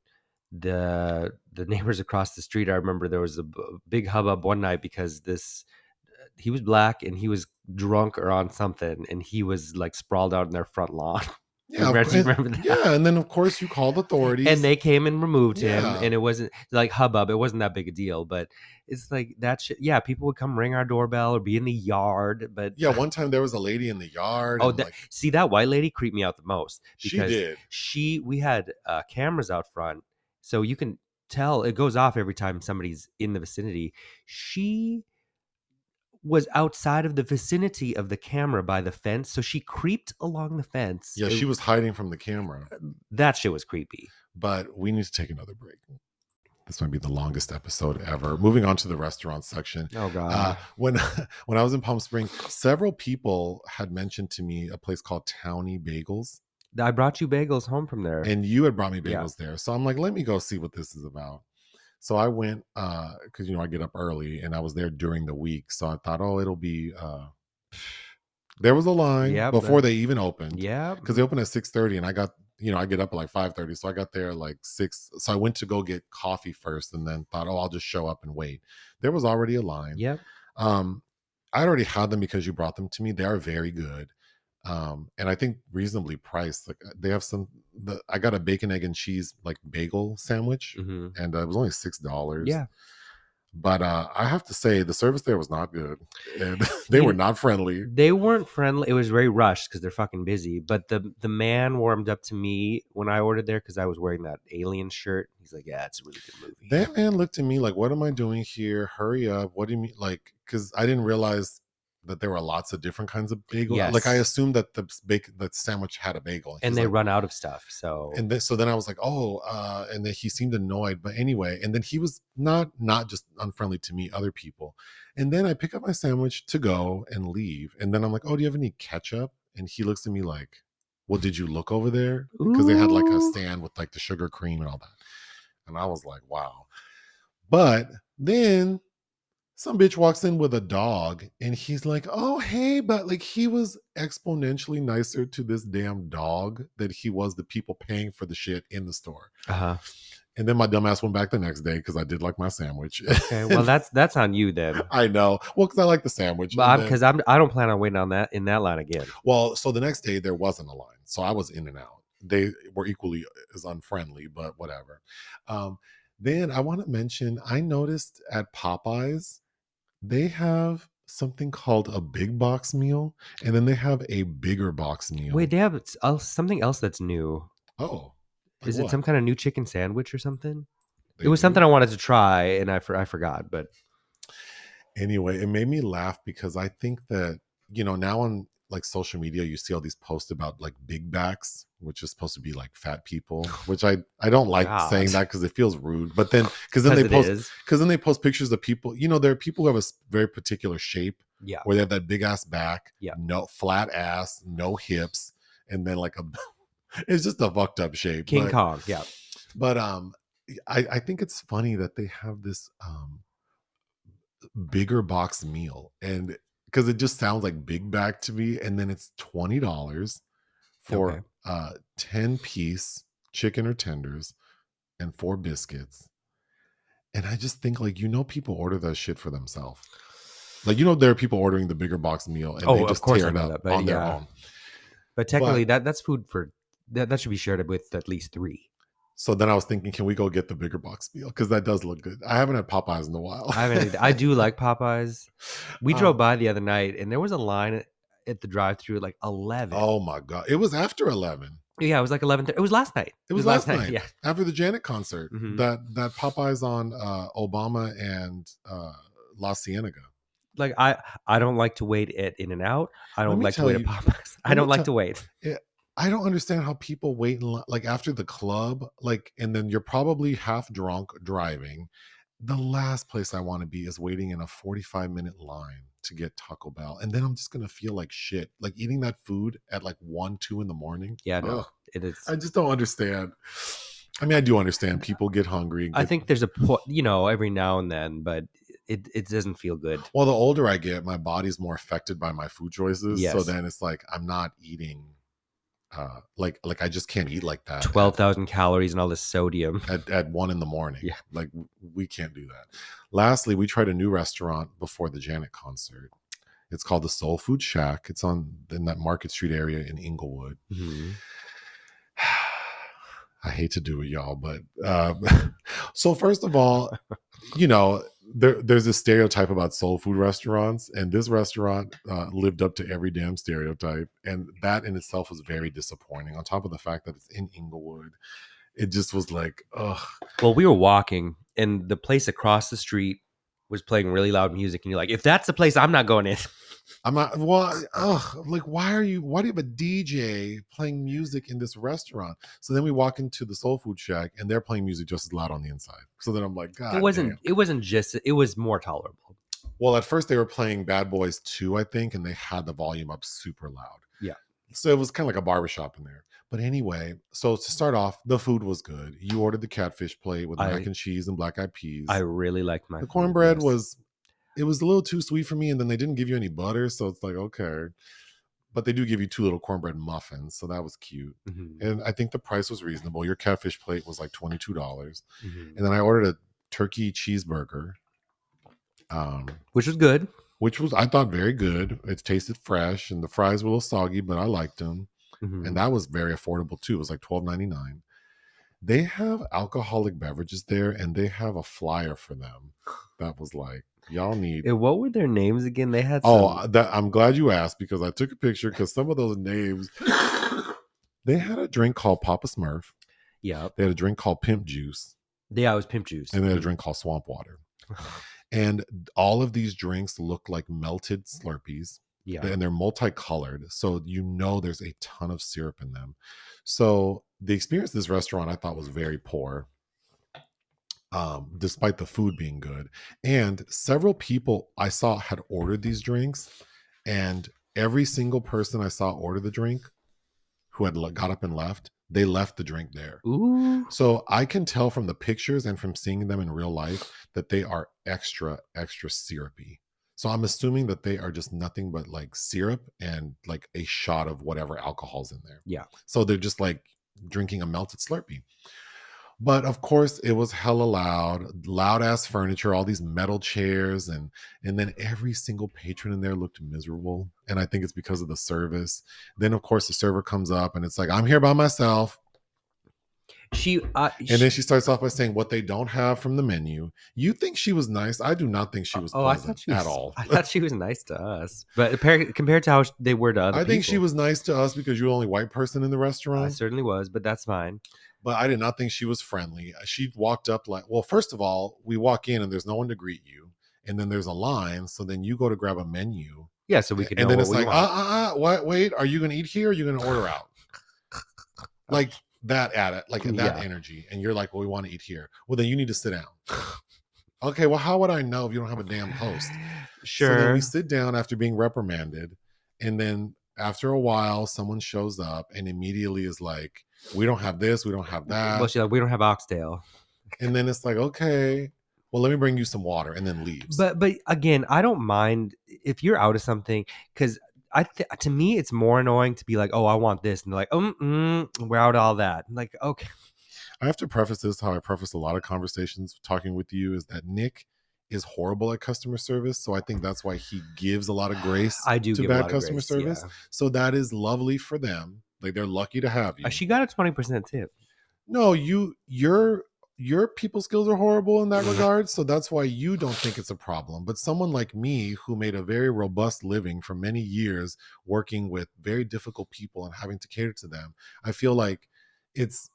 The neighbors across the street. I remember there was a big hubbub one night because this he was black and he was drunk or on something, and he was like sprawled out in their front lawn. Yeah, of Do you course. remember that? Yeah, and then of course you called And authorities. they came and removed him, Yeah. and it wasn't like hubbub. It wasn't that big a deal, but it's like that shit. Yeah, people would come ring our doorbell or be in the yard, but Yeah, one time there was a lady in the yard oh, and like see that white lady creeped me out the most she because did. we had cameras out front, so you can tell it goes off every time somebody's in the vicinity. She was outside of the vicinity of the camera by the fence, so she creeped along the fence. Yeah, she was hiding from the camera. That shit was creepy. But we need to take another break. This might be the longest episode ever. Moving on to the restaurant section. Oh god. When when I was in Palm Springs, several people had mentioned to me a place called Townie Bagels, I brought you bagels home from there. and you had brought me Yeah. bagels there. So I'm like, let me go see what this is about. So I went because I get up early, and I was there during the week. So I thought, oh, it'll be. There was a line Yep, before they even opened, Yeah. because they opened at 6:30, and I got I get up at like 5:30, so I got there like 6. So I went to go get coffee first, and then thought, oh, I'll just show up and wait. There was already a line. Yep. Um, I'd already had them because you brought them to me. They are very good, and I think reasonably priced. Like they have I got a bacon, egg, and cheese like bagel sandwich, hmm and it was only $6. Yeah. But I have to say the service there was not good, and they were not friendly. They weren't friendly. It was very rushed because they're fucking busy. But the man warmed up to me when I ordered there because I was wearing that Alien shirt. He's like, "Yeah, it's a really good movie." That man looked at me like, "What am I doing here? Hurry up! What do you mean?" Like, because I didn't realize that there were lots of different kinds of bagel. Like, I Yes. assumed that the sandwich had a bagel, And he's they like, run out of stuff. So so then I was like, oh, and then he seemed annoyed. But anyway, and then he was not just unfriendly to me, other people. And then I pick up my sandwich to go and leave, and then I'm like, oh, do you have any ketchup? And he looks at me like, well, did you look over there? Because they had like a ooh. stand with like the sugar cream and all that. And I was like, wow. But then some bitch walks in with a dog, and he's like, oh, hey, but like he was exponentially nicer to this damn dog than he was the people paying for the shit in the store. Uh-huh. And then my dumbass went back the next day because I did like my sandwich. Okay. Well, that's on you then. I know. Well, because I like the sandwich. But I don't plan on waiting on that in that line again. Well, so the next day there wasn't a line. So I was in and out. They were equally as unfriendly, but whatever. Then I want to mention, I noticed at Popeyes, they have something called a big box meal, and then they have a bigger box meal. Wait, they have something else that's new. Oh, like Is it what? some kind of new chicken sandwich or something? They It was do? something I wanted to try, and I forgot. But Anyway, it made me laugh because I think that, now on like social media, you see all these posts about like big backs, which is supposed to be like fat people, which I don't like saying God. that because it feels rude. But then because then they post pictures of people, there are people who have a very particular shape, Yeah. where they have that big ass back, Yeah. no flat ass, no hips, and then like it's just a fucked up shape. King Kong. Yeah. But I think it's funny that they have this bigger box meal, and because it just sounds like big back to me, and then it's $20 for 10 piece chicken or tenders and 4 biscuits. And I just think like, people order that shit for themselves. Like, there are people ordering the bigger box meal and they Oh, of just course tear I it know up that, but on their yeah. own. But technically, But that's food for that should be shared with at least 3. so then I was thinking, can we go get the bigger box meal? Because that does look good. I haven't had Popeyes in a while. I do like Popeyes. We drove um, by the other night, and there was a line at the drive-through at like 11. oh my God. It was after 11. Yeah, it was like 11. It was last night. It It was was last last night. night Yeah. after the Janet concert. Hmm. That Popeyes on Obama and La Cienega. Like I don't like to wait at In-N-Out. I Let don't me like to tell wait at you. Popeyes. I Let me don't like tell. to wait. I don't understand how people wait like after the club, like, and then you're probably half drunk driving. The last place I want to be is waiting in a 45-minute line to get Taco Bell, and then I'm just gonna feel like shit, like eating that food at like 1, 2 in the morning. Yeah, Ugh, no, it is. I just don't understand. I mean, I do understand people get hungry and I get. think there's a point, every now and then, but it doesn't feel good. Well, the older I get, my body's more affected by my food choices. So Yes, then it's like I'm not eating like I just can't eat like that 12,000 calories and all this sodium. at 1 in the morning. Yeah. Like we can't do that. Lastly, we tried a new restaurant before the Janet concert. It's called the Soul Food Shack. It's in that Market Street area in Inglewood. Mm-hmm. I hate to do it, y'all, but so first of all, there's a stereotype about soul food restaurants, and this restaurant lived up to every damn stereotype, and that in itself was very disappointing. On top of the fact that it's in Inglewood, it just was like, ugh. Well, we were walking, and the place across the street was playing really loud music, and you're like, if that's the place, I'm not going in. I'm not. Well, ugh. Like, why do you have a DJ playing music in this restaurant? So then we walk into the Soul Food Shack, and they're playing music just as loud on the inside. So then I'm like, God damn. It wasn't just. It was more tolerable. Well, at first they were playing Bad Boys 2, I think, and they had the volume up super loud. Yeah. So it was kind of like a barbershop in there. But anyway, so to start off, the food was good. You ordered the catfish plate with mac and cheese and black eyed peas. I really liked my The food, cornbread yes. it was a little too sweet for me, and then they didn't give you any butter, so it's like, okay. But they do give you 2 little cornbread muffins, so that was cute. Mm-hmm. And I think the price was reasonable. Your catfish plate was like $22. Mm-hmm. And then I ordered a turkey cheeseburger. Which was good. Which was, I thought, very good. It tasted fresh, and the fries were a little soggy, but I liked them. Mm-hmm. And that was very affordable too. It was like $12.99. They have alcoholic beverages there, and they have a flyer for them that was like, y'all need. What were their names again? They had. I'm glad you asked, because I took a picture, because some of those names. They had a drink called Papa Smurf. Yeah. They had a drink called Pimp Juice. Yeah, it was Pimp Juice. And they had a drink called Swamp Water. And all of these drinks look like melted Slurpees. Yeah. And they're multicolored. So there's a ton of syrup in them. So the experience of this restaurant, I thought, was very poor. Despite the food being good. And several people I saw had ordered these drinks. And every single person I saw order the drink who had got up and left, they left the drink there. Ooh. So I can tell from the pictures and from seeing them in real life that they are extra, extra syrupy. So I'm assuming that they are just nothing but like syrup and like a shot of whatever alcohol's in there. Yeah. So they're just like drinking a melted Slurpee. But of course, it was hella loud ass furniture, all these metal chairs, and then every single patron in there looked miserable. And I think it's because of the service. Then of course the server comes up and it's like, I'm here by myself. And then she starts off by saying what they don't have from the menu. You think she was nice? I do not think she was pleasant at all. I thought she was nice to us, but compared to how they were to other people. I think she was nice to us because you're the only white person in the restaurant. I certainly was, but that's fine. But I did not think she was friendly. She walked up like, well, first of all, we walk in and there's no one to greet you. And then there's a line. So then you go to grab a menu. Yeah, so we can know. And then it's like, what? Wait, are you going to eat here or are you going to order out? Like that energy. And you're like, well, we want to eat here. Well, then you need to sit down. Okay, well, how would I know if you don't have a damn host? Sure. So then we sit down after being reprimanded. And then after a while, someone shows up and immediately is like, we don't have this, we don't have that. Well, she's like, we don't have oxtail. And then it's like, okay, well, let me bring you some water, and then leaves. But again, I don't mind if you're out of something, because to me, it's more annoying to be like, oh, I want this. And they're like, we're out of all that. I'm like, okay. I have to preface this how I preface a lot of conversations talking with you is that Nick is horrible at customer service. So I think that's why he gives a lot of grace I do to give a bad lot of customer grace. service. Yeah. So that is lovely for them. Like they're lucky to have you. She got a 20% tip. No, your people skills are horrible in that regard, so that's why you don't think it's a problem. But someone like me who made a very robust living for many years working with very difficult people and having to cater to them, I feel like it's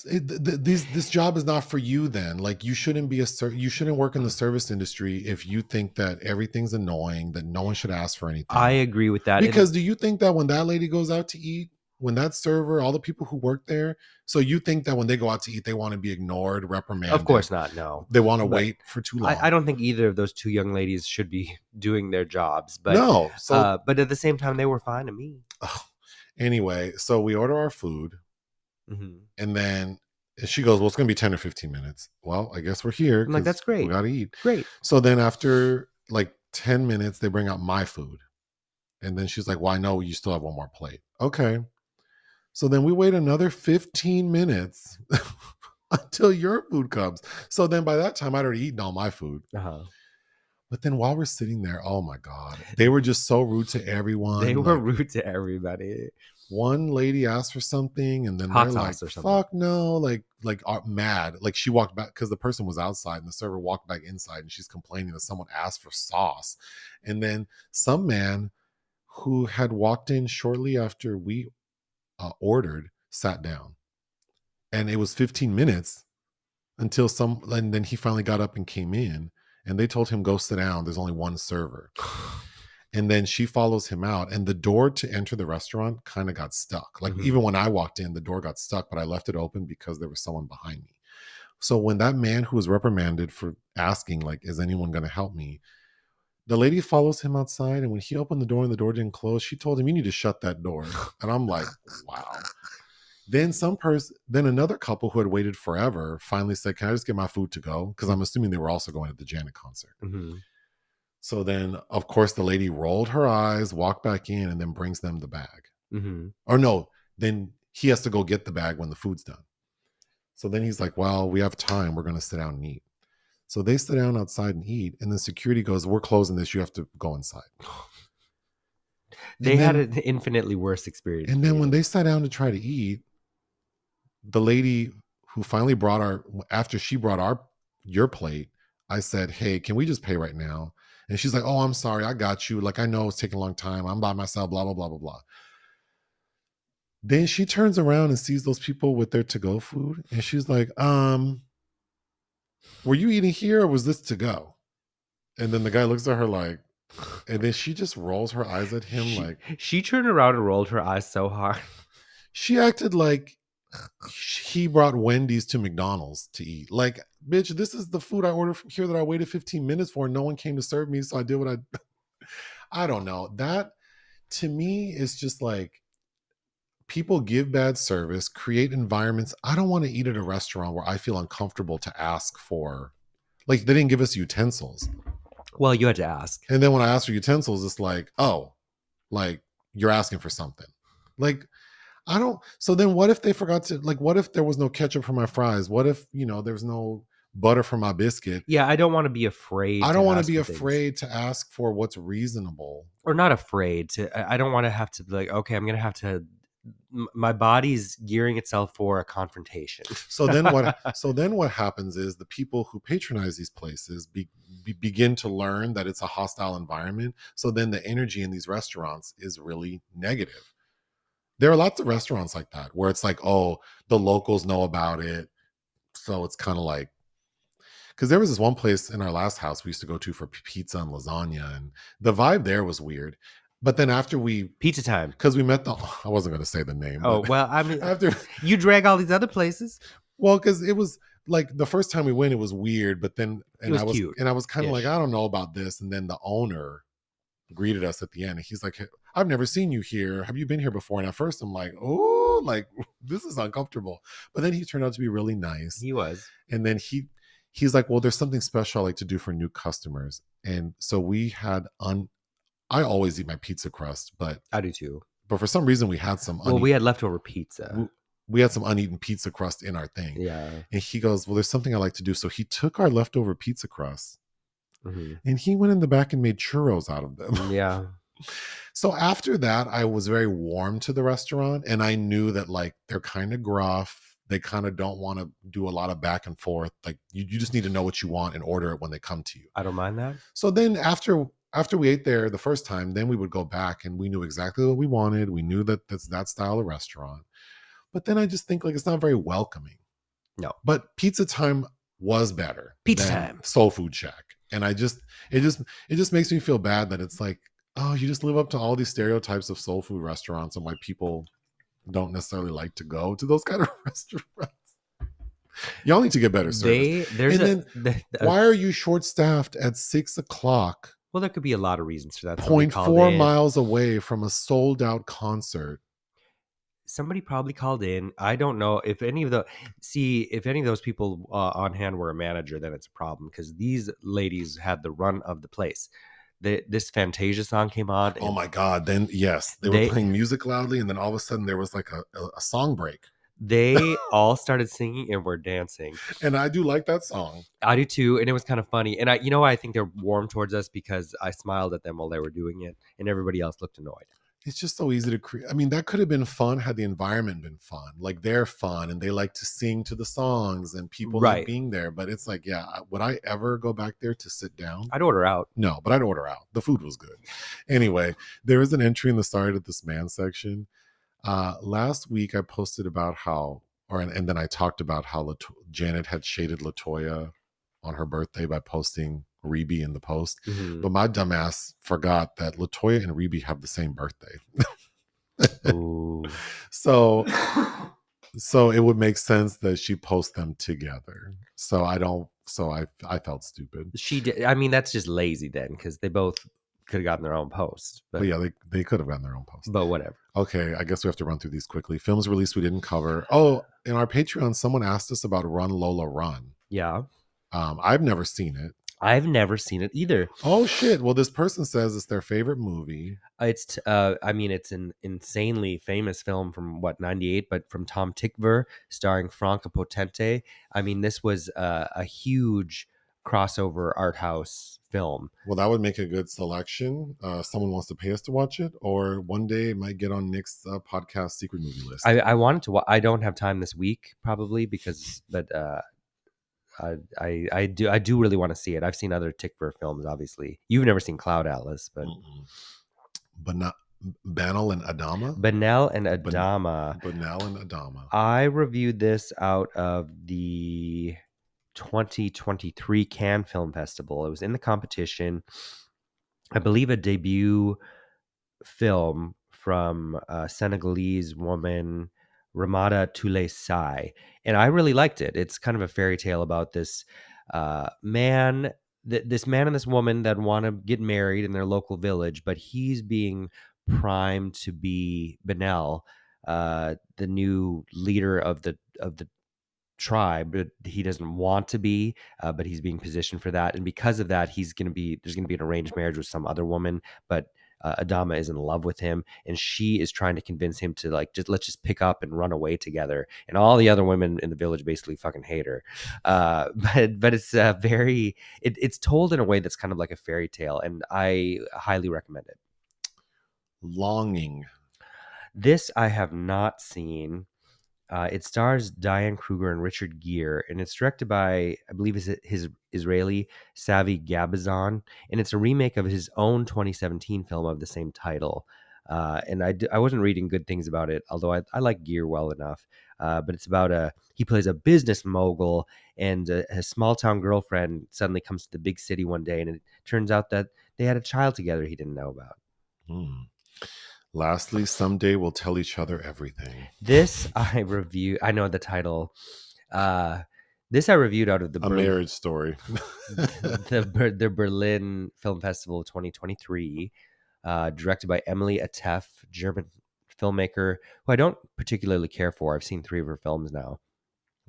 this job is not for you then. Like you shouldn't you shouldn't work in the service industry if you think that everything's annoying, that no one should ask for anything. I agree with that. Because do you think that when that lady goes out to eat, when that server, all the people who work there, so you think that when they go out to eat, they want to be ignored, reprimanded? Of course not. No, they want to wait for too long. I don't think either of those two young ladies should be doing their jobs. But no. So, but at the same time, they were fine to me. Anyway, so we order our food, and then she goes, "Well, it's going to be 10 or 15 minutes." Well, I guess we're here. I'm like, that's great. We got to eat. Great. So then after like 10 minutes, they bring out my food. And then she's like, "Well, I know you still have one more plate." Okay. So then we wait another 15 minutes until your food comes. So then by that time, I'd already eaten all my food. But then while we're sitting there, oh my God, they were just so rude to everyone. They were rude to everybody. One lady asked for something, and then they're like, "Fuck no!" Like mad. Like she walked back because the person was outside, and the server walked back inside, and she's complaining that someone asked for sauce. And then some man who had walked in shortly after we ordered sat down, and it was 15 minutes until and then he finally got up and came in, and they told him, "Go sit down. There's only one server." And then she follows him out, and the door to enter the restaurant kind of got stuck. Like even when I walked in, the door got stuck, but I left it open because there was someone behind me. So when that man who was reprimanded for asking, like, "Is anyone going to help me?" The lady follows him outside, and when he opened the door and the door didn't close, she told him, "You need to shut that door." And I'm like, wow. Then then another couple who had waited forever finally said, "Can I just get my food to go?" Because I'm assuming they were also going to the Janet concert. So then, of course, the lady rolled her eyes, walked back in, and then brings them the bag. Or no, then he has to go get the bag when the food's done. So then he's like, "Well, we have time. We're going to sit down and eat." So they sit down outside and eat, and then security goes, "We're closing this. You have to go inside." They had an infinitely worse experience. And then when they sat down to try to eat, the lady who finally after she brought your plate, I said, "Hey, can we just pay right now?" And she's like, "Oh, I'm sorry. I got you. Like, I know it's taking a long time. I'm by myself, blah, blah, blah, blah, blah." Then she turns around and sees those people with their to-go food. And she's like, "Were you eating here or was this to go?" And then the guy looks at her like, and then she just rolls her eyes at him. She turned around and rolled her eyes so hard. She acted like he brought Wendy's to McDonald's to eat. Like, bitch, this is the food I ordered from here that I waited 15 minutes for. And no one came to serve me. So I did what I don't know. That to me is just like, people give bad service, create environments. I don't want to eat at a restaurant where I feel uncomfortable to ask for, like, they didn't give us utensils. Well, you had to ask. And then when I asked for utensils, it's like, oh, like you're asking for something. Like, I don't. So then what if they forgot to, like, what if there was no ketchup for my fries? What if, there's no butter for my biscuit? Yeah, I don't want to be afraid. I don't want to be afraid to ask for what's reasonable. Or not afraid to, I don't want to have to be like, okay, I'm going to have to, my body's gearing itself for a confrontation. So then what happens is the people who patronize these places begin to learn that it's a hostile environment. So then the energy in these restaurants is really negative. There are lots of restaurants like that where it's like, oh, the locals know about it. So it's kind of like, because there was this one place in our last house we used to go to for pizza and lasagna, and the vibe there was weird. But then after pizza time, because we met I wasn't going to say the name. Oh, well, I mean, after you drag all these other places. Well, because it was like the first time we went, it was weird, but then it was cute. And I was kind of like, I don't know about this. And then the owner greeted us at the end, and he's like, "I've never seen you here. Have you been here before?" And at first I'm like, oh, like this is uncomfortable. But then he turned out to be really nice. He was. And then he's like, "Well, there's something special I like to do for new customers." And so we had I always eat my pizza crust, but I do too. But for some reason we had some we had leftover pizza. we had some uneaten pizza crust in our thing. Yeah. And he goes, well, there's something I like to do. So he took our leftover pizza crust Hmm. and he went in the back and made churros out of them. Yeah. So after that, I was very warm to the restaurant, and I knew that like they're kind of gruff. They kind of don't want to do a lot of back and forth. Like you just need to know what you want and order it when they come to you. I don't mind that. So then after we ate there the first time, then we would go back and we knew exactly what we wanted. We knew that that's that style of restaurant. But then I just think like it's not very welcoming. No. But Pizza Time was better Pizza than Time. Soul Food Shack. And it just makes me feel bad that it's like, oh, you just live up to all these stereotypes of soul food restaurants and why people don't necessarily like to go to those kind of restaurants. Y'all need to get better service. Why are you short staffed at 6:00? Well, there could be a lot of reasons for that. 0.4 miles away from a sold out concert. Somebody probably called in. I don't know if any of those people on hand were a manager, then it's a problem because these ladies had the run of the place. This Fantasia song came on. Oh my God. Then yes, they were playing music loudly. And then all of a sudden there was like a song break. They all started singing and were dancing. And I do like that song. I do too. And it was kind of funny. And I think they're warm towards us because I smiled at them while they were doing it and everybody else looked annoyed. It's just so easy to create. I mean, that could have been fun had the environment been fun. Like they're fun and they like to sing to the songs and people like being there. But it's like, yeah, would I ever go back there to sit down? I'd order out. No, but I'd order out. The food was good. Anyway, there was an entry in the Sorry to This Man section. Last week I posted about how, and then I talked about how Janet had shaded LaToya on her birthday by posting Reby in the post. Mm-hmm. But my dumbass forgot that LaToya and Reby have the same birthday. Ooh. So it would make sense that she post them together. I felt stupid. She did. I mean, that's just lazy then because they both could have gotten their own post. But yeah, they could have gotten their own post. But whatever. Okay, I guess we have to run through these quickly. Films released we didn't cover. Oh, in our Patreon, someone asked us about Run Lola Run. Yeah. I've never seen it. I've never seen it either. Oh shit! Well, this person says it's their favorite movie. It's an insanely famous film from 98, but from Tom Tykwer, starring Franca Potente. I mean, this was a huge crossover art house film. Well, that would make a good selection. Someone wants to pay us to watch it, or one day it might get on Nick's podcast secret movie list. I wanted to. I don't have time this week, probably but. I do really want to see it. I've seen other Tykwer films, obviously. You've never seen Cloud Atlas, but Banal and Adama. Banal and Adama. Banal and Adama. I reviewed this out of the 2023 Cannes Film Festival. It was in the competition. I believe a debut film from a Senegalese woman, Ramada Toulé Sai, and I really liked it. It's kind of a fairy tale about this man and this woman that want to get married in their local village, but he's being primed to be Benel, the new leader of the tribe, but he doesn't want to be, but he's being positioned for that, and because of that, there's going to be an arranged marriage with some other woman, but Adama is in love with him, and she is trying to convince him to let's just pick up and run away together. And all the other women in the village basically fucking hate her. But it's it's told in a way that's kind of like a fairy tale, and I highly recommend it. Longing. This I have not seen. It stars Diane Kruger and Richard Gere, and it's directed by, I believe, his Israeli Savi Gabazon, and it's a remake of his own 2017 film of the same title. And I wasn't reading good things about it, although I like Gere well enough. But it's about he plays a business mogul, and his small town girlfriend suddenly comes to the big city one day, and it turns out that they had a child together he didn't know about. Lastly, Someday We'll Tell Each Other Everything. This I know the title. This I reviewed out of the Marriage Story. the Berlin Film Festival of 2023, directed by Emily Atef, German filmmaker who I don't particularly care for. I've seen 3 of her films now.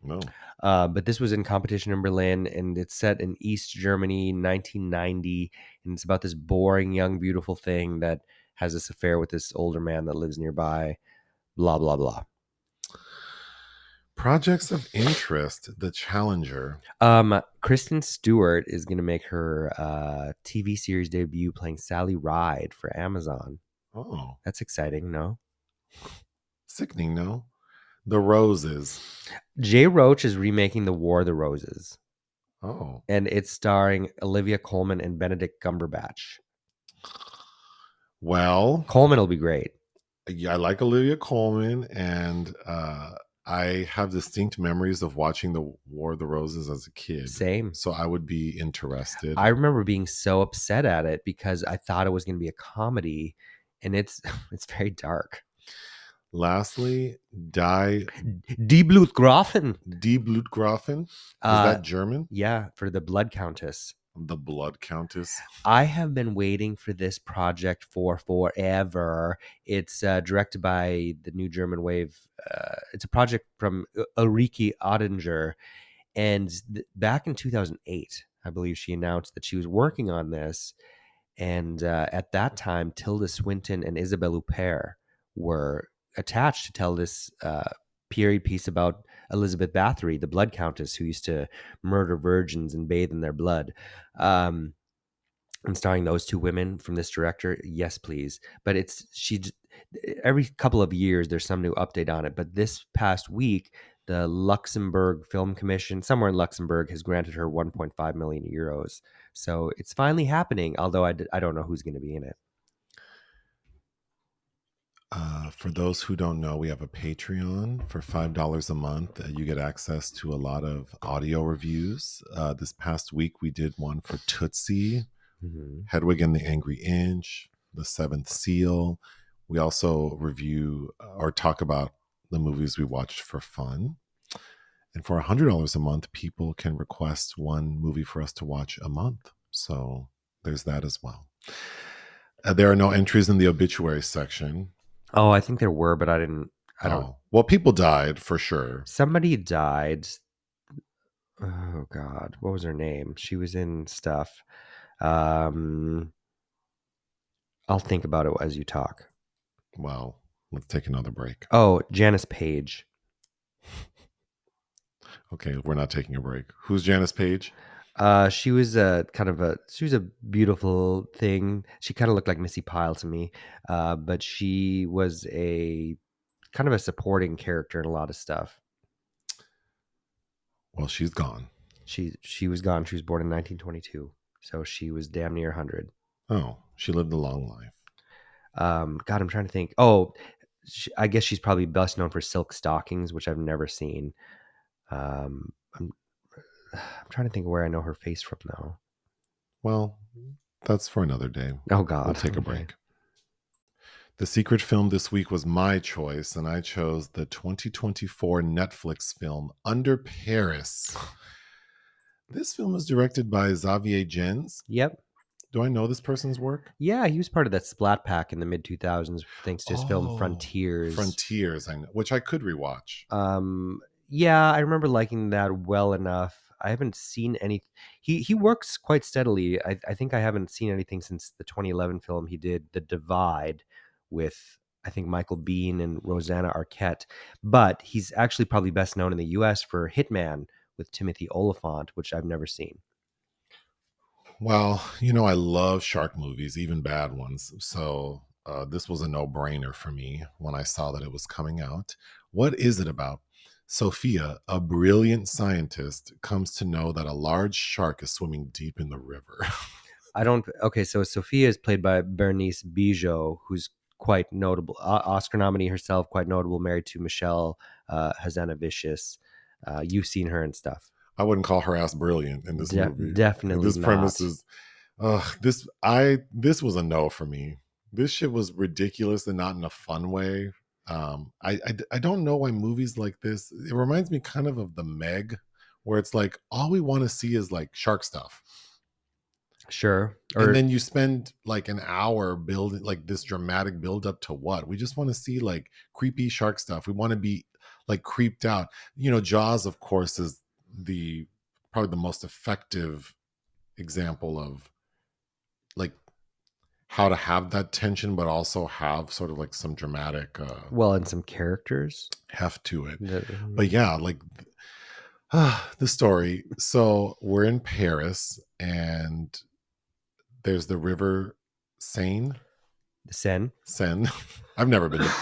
No. But this was in competition in Berlin, and it's set in East Germany, 1990, and it's about this boring, young, beautiful thing that has this affair with this older man that lives nearby, blah, blah, blah. Projects of interest, The Challenger. Kristen Stewart is going to make her TV series debut playing Sally Ride for Amazon. Oh, That's exciting, no? sickening, no? The Roses. Jay Roach is remaking The War of the Roses, Oh, and it's starring Olivia Colman and Benedict Cumberbatch. well, Coleman will be great. yeah, I like Olivia Colman, and I have distinct memories of watching The War of the Roses as a kid. Same. So I would be interested. I remember being so upset at it because I thought it was going to be a comedy, and it's it's very dark. Lastly, Die Blutgrafen. Die Blutgrafen. Is that German? Yeah, for the Blood Countess. The Blood Countess. I have been waiting for this project for forever. It's directed by the new German wave. It's a project from Ulrike Ottinger. And back in 2008, I believe she announced that she was working on this. And at that time, Tilda Swinton and Isabelle Huppert were attached to tell this period piece about Elizabeth Bathory, the Blood Countess, who used to murder virgins and bathe in their blood. And starring those two women from this director, yes, please. But every couple of years there's some new update on it. But this past week, the Luxembourg Film Commission, somewhere in Luxembourg, has granted her 1.5 million euros. So it's finally happening. Although I don't know who's going to be in it. For those who don't know, we have a Patreon for $5 a month. You get access to a lot of audio reviews. This past week, we did one for Tootsie, Hedwig and the Angry Inch, The Seventh Seal. We also review or talk about the movies we watched for fun. And for $100 a month, people can request one movie for us to watch a month. So there's that as well. There are no entries in the obituary section. Oh, I think there were, but I don't. Well, people died for sure. Somebody died. Oh God, what was her name? She was in stuff. I'll think about it as you talk. Well, let's take another break. Oh, Janice Page. Okay, we're not taking a break. Who's Janice Page? She was a beautiful thing. She kind of looked like Missy Pyle to me, but she was a kind of a supporting character in a lot of stuff. Well, she's gone. She was gone. She was born in 1922, so she was damn near 100. Oh, she lived a long life. God, I'm trying to think. Oh, I guess she's probably best known for Silk Stockings, which I've never seen. I'm trying to think where I know her face from now. Well, that's for another day. Oh God, we'll take a break. The secret film this week was my choice, and I chose the 2024 Netflix film Under Paris. This film is directed by Xavier Gens. Yep. Do I know this person's work? Yeah, he was part of that Splat Pack in the mid 2000s, thanks to his film Frontiers. Frontiers, I know, which I could rewatch. Yeah, I remember liking that well enough. I haven't seen any. He works quite steadily. I think I haven't seen anything since the 2011 film he did, The Divide, with I think Michael Biehn and Rosanna Arquette. But he's actually probably best known in the U.S. for Hitman with Timothy Olyphant, which I've never seen. Well, you know, I love shark movies, even bad ones. So this was a no-brainer for me when I saw that it was coming out. What is it about? Sophia, a brilliant scientist, comes to know that a large shark is swimming deep in the river. Okay, so Sophia is played by Bernice Bejo, who's quite notable, Oscar nominee herself, quite notable, married to Michelle Hazanavicius. You've seen her and stuff. I wouldn't call her ass brilliant in this movie. Definitely this not. Premise is this was a no for me. This shit was ridiculous and not in a fun way. I don't know why movies like this, it reminds me kind of The Meg, where it's like all we want to see is like shark stuff. Sure. And then you spend like an hour building like this dramatic build up to what? We just want to see like creepy shark stuff. We want to be like creeped out. You know, Jaws, of course, is probably the most effective example of like how to have that tension, but also have sort of like some dramatic Well, and some characters. heft to it. That, But yeah, like the story. So we're in Paris, and there's the river Seine. the Seine. Seine. I've never been to.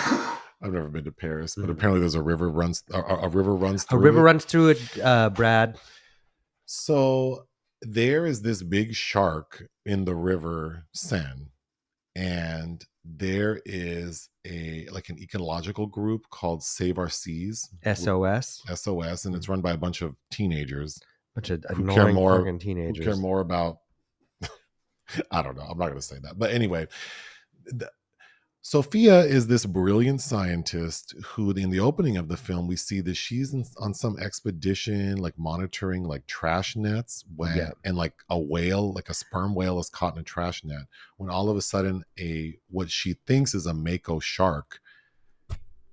I've never been to Paris, but apparently there's a river runs a river runs A through river it. runs through it, Brad. So there is this big shark in the river Seine, and there is a like an ecological group called Save Our Seas, SOS. SOS, and it's run by a bunch of teenagers Bunch of who care annoying more fucking teenagers. who care more about I don't know. I'm not going to say that. But anyway, Sophia is this brilliant scientist who, in the opening of the film, we see that she's on some expedition, like monitoring like trash nets and like a whale, like a sperm whale is caught in a trash net, when all of a sudden what she thinks is a mako shark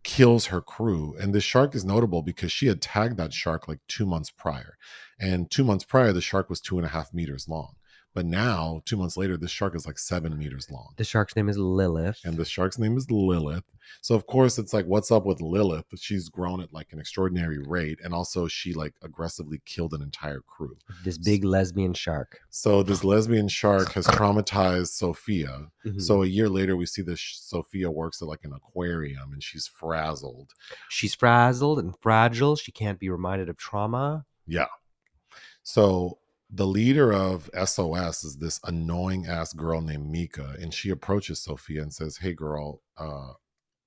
kills her crew. And this shark is notable because she had tagged that shark like 2 months prior. And 2 months prior, the shark was 2.5 meters long. But now, 2 months later, this shark is like 7 meters long. The shark's name is Lilith. And the shark's name is Lilith. So, of course, it's like, what's up with Lilith? She's grown at like an extraordinary rate. And also, she like aggressively killed an entire crew. This big lesbian shark. So, this lesbian shark has traumatized Sophia. So, a year later, we see that Sophia works at like an aquarium and she's frazzled. She's frazzled and fragile. She can't be reminded of trauma. Yeah. So, the leader of SOS is this annoying ass girl named Mika, and she approaches Sophia and says, "Hey girl,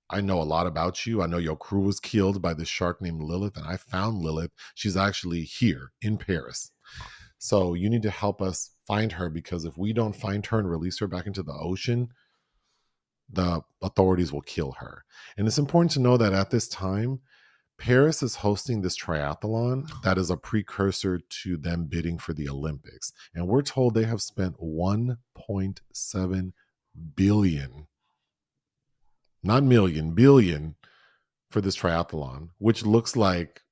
I know a lot about you. I know your crew was killed by this shark named Lilith, and I found Lilith. She's actually here in Paris. So you need to help us find her, because if we don't find her and release her back into the ocean, the authorities will kill her." And it's important to know that at this time, Paris is hosting this triathlon that is a precursor to them bidding for the Olympics. And we're told they have spent 1.7 billion, not million, billion, for this triathlon, which looks like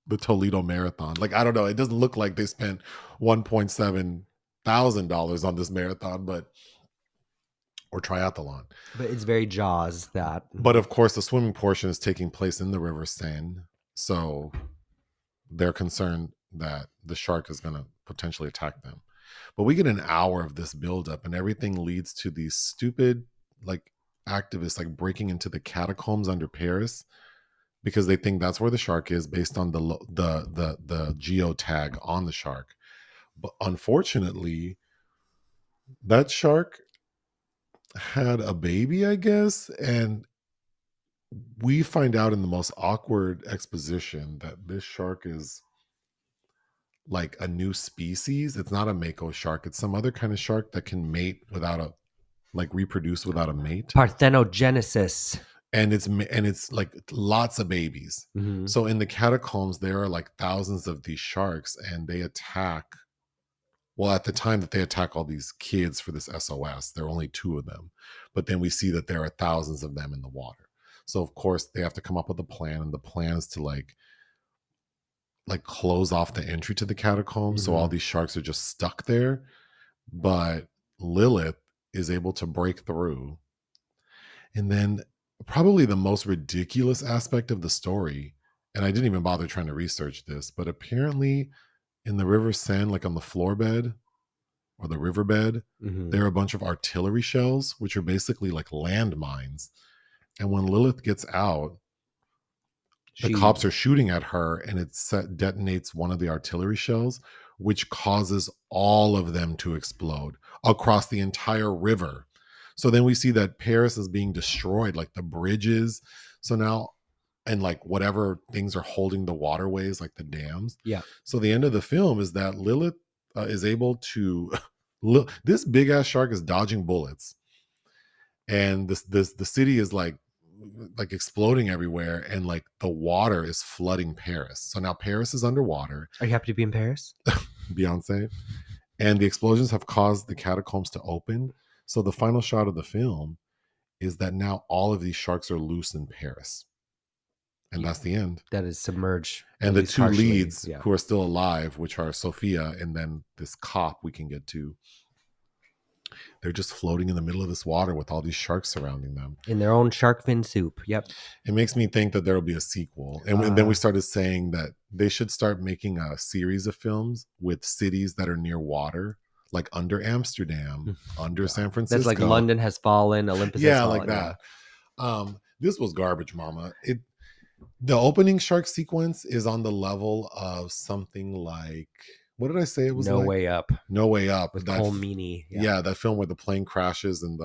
the Toledo Marathon. Like, I don't know. It doesn't look like they spent $1.7 thousand on this marathon, or triathlon. But it's very Jaws that. But of course, the swimming portion is taking place in the River Seine. So they're concerned that the shark is going to potentially attack them. But we get an hour of this buildup, and everything leads to these stupid, like, activists like breaking into the catacombs under Paris because they think that's where the shark is, based on the geotag on the shark. But unfortunately, that shark had a baby, I guess, and we find out in the most awkward exposition that this shark is like a new species. It's not a mako shark. It's some other kind of shark that can mate without a, like, reproduce without a mate. Parthenogenesis. And it's like lots of babies. Mm-hmm. So in the catacombs, there are like thousands of these sharks, and they attack. Well, at the time that they attack all these kids for this SOS, there are only 2 of them. But then we see that there are thousands of them in the water. So, of course, they have to come up with a plan. And the plan is to like close off the entry to the catacombs. So all these sharks are just stuck there. But Lilith is able to break through. And then probably the most ridiculous aspect of the story, and I didn't even bother trying to research this, but apparently in the River Seine, like on the floor bed or the riverbed, there are a bunch of artillery shells, which are basically like landmines. And when Lilith gets out, the cops are shooting at her, and it detonates one of the artillery shells, which causes all of them to explode across the entire river. So then we see that Paris is being destroyed, like the bridges. So now, and like whatever things are holding the waterways, like the dams. Yeah. So the end of the film is that Lilith is able to this big ass shark is dodging bullets, and the city is like exploding everywhere, and like the water is flooding Paris. So now Paris is underwater. Are you happy to be in Paris? Beyonce. And the explosions have caused the catacombs to open. So the final shot of the film is that now all of these sharks are loose in Paris. And that's the end. That is submerged. And the 2 leads who are still alive, which are Sophia and then this cop we can get to, They're just floating in the middle of this water with all these sharks surrounding them. In their own shark fin soup. Yep. It makes me think that there will be a sequel. And then we started saying that they should start making a series of films with cities that are near water, like under Amsterdam, under San Francisco. That's like London Has Fallen, Olympus Has Fallen. Like that. Yeah. This was garbage, mama. The opening shark sequence is on the level of something like, what did I say it was No like? Way Up. No Way Up. With Cole Meany. Yeah, that film where the plane crashes and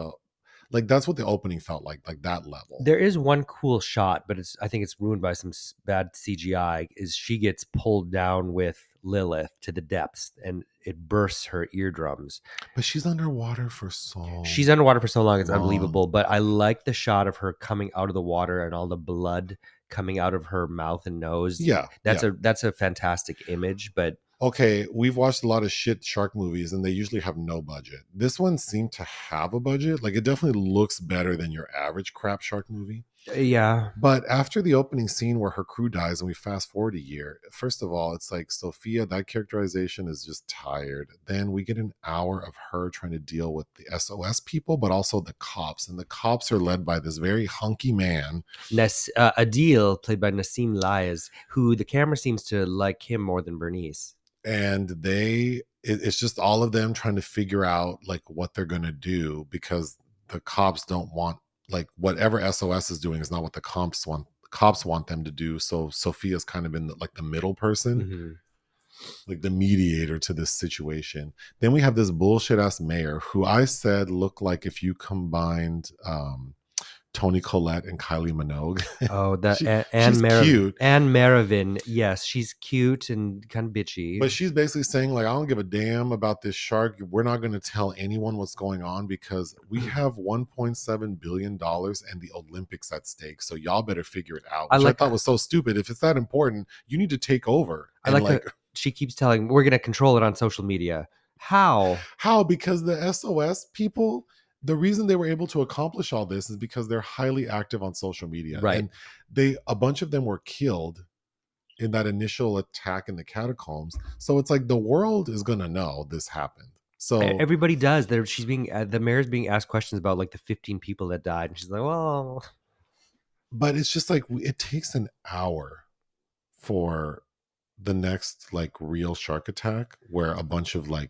that's what the opening felt like that level. There is one cool shot, but I think it's ruined by some bad CGI, is she gets pulled down with Lilith to the depths and it bursts her eardrums. But she's underwater for so long. It's unbelievable. But I like the shot of her coming out of the water and all the blood coming out of her mouth and nose. Yeah. That's a fantastic image. But okay, we've watched a lot of shit shark movies and they usually have no budget. This one seemed to have a budget. Like, it definitely looks better than your average crap shark movie. Yeah. But after the opening scene where her crew dies and we fast forward a year, first of all, it's like Sophia, that characterization is just tired. Then we get an hour of her trying to deal with the SOS people, but also the cops. And the cops are led by this very hunky man. Adil, played by Nassim Lyes, who the camera seems to like him more than Bernice. And it's just all of them trying to figure out like what they're going to do, because the cops don't want, like, whatever SOS is doing is not what the cops want them to do. So Sophia's kind of in the middle person, like the mediator to this situation. Then we have this bullshit ass mayor who I said looked like if you combined Toni Collette and Kylie Minogue. Oh, she's cute. Anne Maravin. Yes, she's cute and kind of bitchy. But she's basically saying, like, I don't give a damn about this shark. We're not going to tell anyone what's going on because we have $1.7 billion and the Olympics at stake. So y'all better figure it out. Which I thought was so stupid. If it's that important, you need to take over. I like she keeps telling, we're going to control it on social media. How? Because the SOS people, the reason they were able to accomplish all this is because they're highly active on social media. Right. And a bunch of them were killed in that initial attack in the catacombs. So it's like the world is going to know this happened. So everybody does. The mayor's being asked questions about like the 15 people that died. And she's like, well. But it's just like, it takes an hour for the next like real shark attack where a bunch of like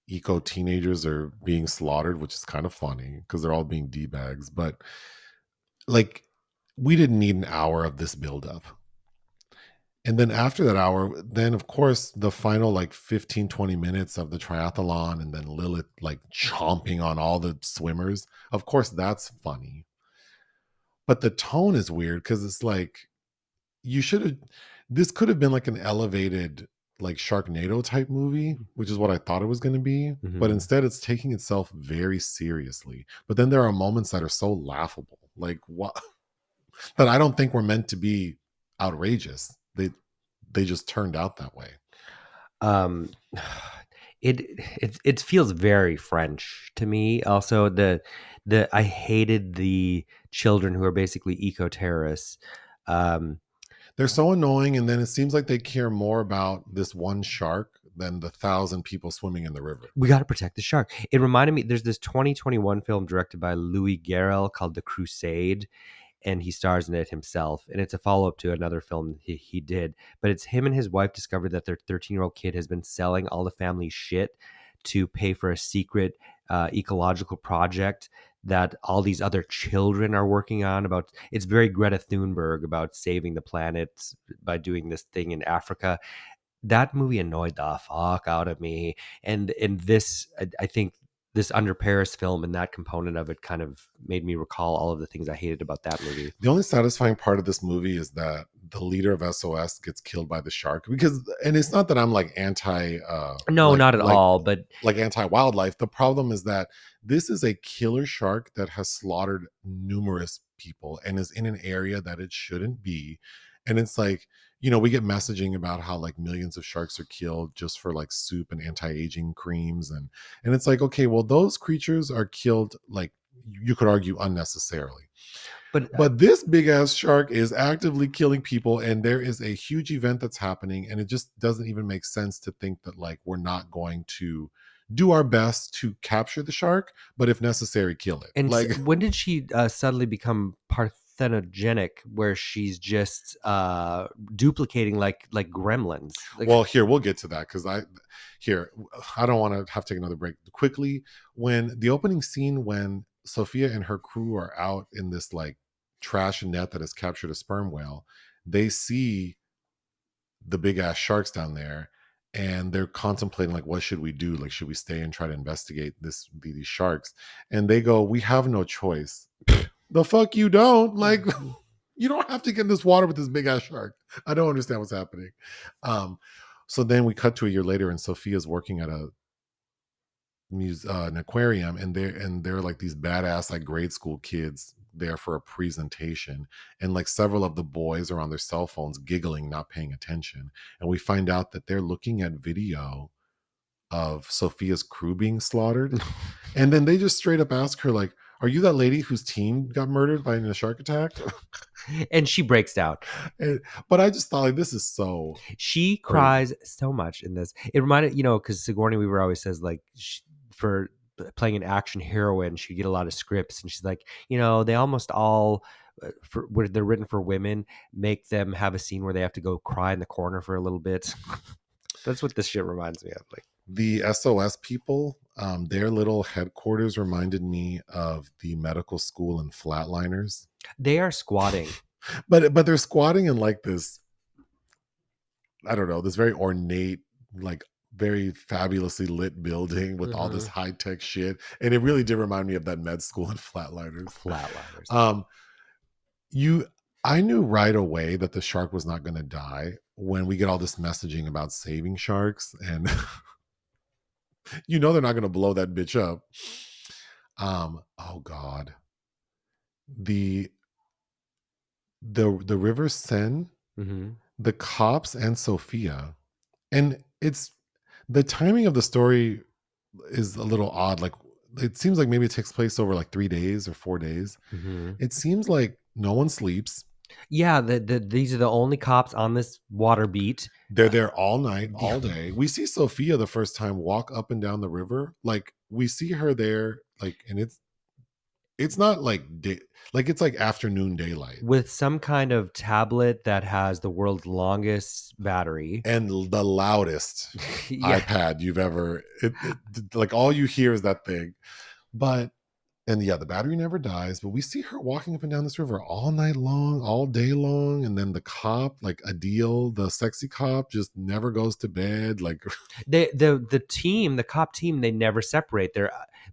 eco teenagers are being slaughtered, which is kind of funny because they're all being D-bags. But like, we didn't need an hour of this buildup. And then after that hour, then of course the final like 15-20 minutes of the triathlon, and then Lilith like chomping on all the swimmers, of course that's funny. But the tone is weird because it's like, this could have been like an elevated like Sharknado type movie, which is what I thought it was going to be. But instead it's taking itself very seriously. But then there are moments that are so laughable, like what, that I don't think were meant to be outrageous. They just turned out that way. It feels very French to me. Also, I hated the children who are basically eco-terrorists. They're so annoying, and then it seems like they care more about this one shark than the 1,000 people swimming in the river. We got to protect the shark. It reminded me, there's this 2021 film directed by Louis Garrel called The Crusade, and he stars in it himself. And it's a follow-up to another film he did. But it's him and his wife discovered that their 13-year-old kid has been selling all the family shit to pay for a secret ecological project that all these other children are working on. It's very Greta Thunberg about saving the planet by doing this thing in Africa. That movie annoyed the fuck out of me. And this, I think this Under Paris film and that component of it kind of made me recall all of the things I hated about that movie. The only satisfying part of this movie is that the leader of SOS gets killed by the shark, and it's not that I'm like anti not at all, but like anti-wildlife. The problem is that this is a killer shark that has slaughtered numerous people and is in an area that it shouldn't be. And it's like, we get messaging about how like millions of sharks are killed just for like soup and anti-aging creams. And it's like, okay, well, those creatures are killed, like, you could argue unnecessarily. But this big ass shark is actively killing people, and there is a huge event that's happening, and it just doesn't even make sense to think that like we're not going to do our best to capture the shark, but if necessary, kill it. And Like, when did she suddenly become parthenogenic, where she's just duplicating like gremlins? Like, well, here we'll get to that because I don't want to have to take another break quickly. When the opening scene, when Sophia and her crew are out in this like trash net that has captured a sperm whale, they see the big ass sharks down there, and they're contemplating like, what should we do? Like, should we stay and try to investigate these sharks? And they go, we have no choice. The fuck you don't. Like, you don't have to get in this water with this big ass shark. I don't understand what's happening. um so then we cut to a year later, and Sophia's working at an aquarium, and they're like these badass like grade school kids there for a presentation, and like several of the boys are on their cell phones giggling, not paying attention, and we find out that they're looking at video of Sophia's crew being slaughtered. And then they just straight up ask her like, are you that lady whose team got murdered by a shark attack? and she breaks down. But I just thought like, this is so She crazy. cries so much in this. It reminded, because Sigourney Weaver always says like for playing an action heroine, she get a lot of scripts, and she's like, they almost all where they're written for women, make them have a scene where they have to go cry in the corner for a little bit. That's what this shit reminds me of. Like the SOS people, their little headquarters reminded me of the medical school in Flatliners. They are squatting, but they're squatting in like this, I don't know, this very ornate, like very fabulously lit building with all this high tech shit, and it really did remind me of that med school in Flatliners. I knew right away that the shark was not going to die when we get all this messaging about saving sharks, and they're not going to blow that bitch up. Oh God, the River Seine, the cops and Sophia, and it's the timing of the story is a little odd. Like, it seems like maybe it takes place over like 3 days or 4 days. It seems like no one sleeps. Yeah, these are the only cops on this water beat. They're there all night, all day. We see Sophia the first time walk up and down the river. Like, we see her there, like, and it's not like it's like afternoon daylight with some kind of tablet that has the world's longest battery and the loudest iPad you've ever. Like, all you hear is that thing, and the battery never dies. But we see her walking up and down this river all night long, all day long, and then the cop, like Adil, the sexy cop, just never goes to bed. Like, the cop team, they never separate.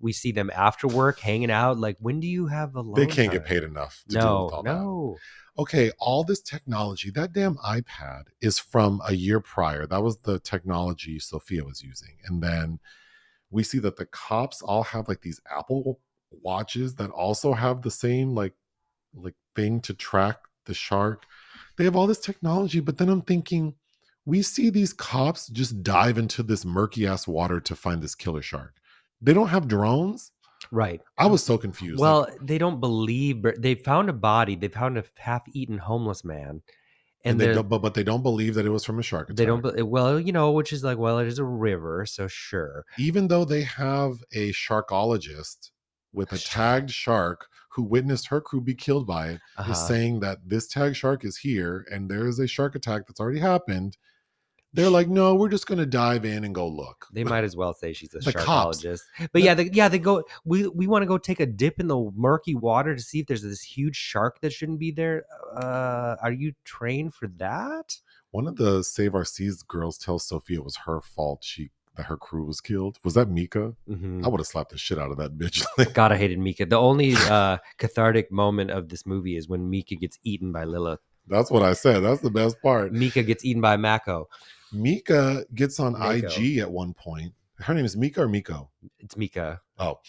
We see them after work hanging out. Like, when do you have alone they can't time? Get paid enough to deal with all that. Okay, all this technology, that damn iPad is from a year prior. That was the technology Sophia was using. And then we see that the cops all have like these Apple watches that also have the same like thing to track the shark. They have all this technology, but then I'm thinking, we see these cops just dive into this murky ass water to find this killer shark. They don't have drones. Right. I was so confused. Well, they don't believe they found a body. They found a half-eaten homeless man. And they don't, but they don't believe that it was from a shark attack. They don't. Which is like, well, it is a river, so sure. Even though they have a sharkologist with a tagged shark who witnessed her crew be killed by it, is saying that this tagged shark is here and there is a shark attack that's already happened. They're like, no, we're just going to dive in and go look. They might as well say she's a sharkologist. But they go, we want to go take a dip in the murky water to see if there's this huge shark that shouldn't be there. Are you trained for that? One of the Save Our Seas girls tells Sophia it was her fault that her crew was killed. Was that Mika? I would have slapped the shit out of that bitch. God, I hated Mika. The only cathartic moment of this movie is when Mika gets eaten by Lilith. That's what I said. That's the best part. Mika gets eaten by Mako. Mika gets on IG at one point. Her name is Mika or Miko? It's Mika. Oh,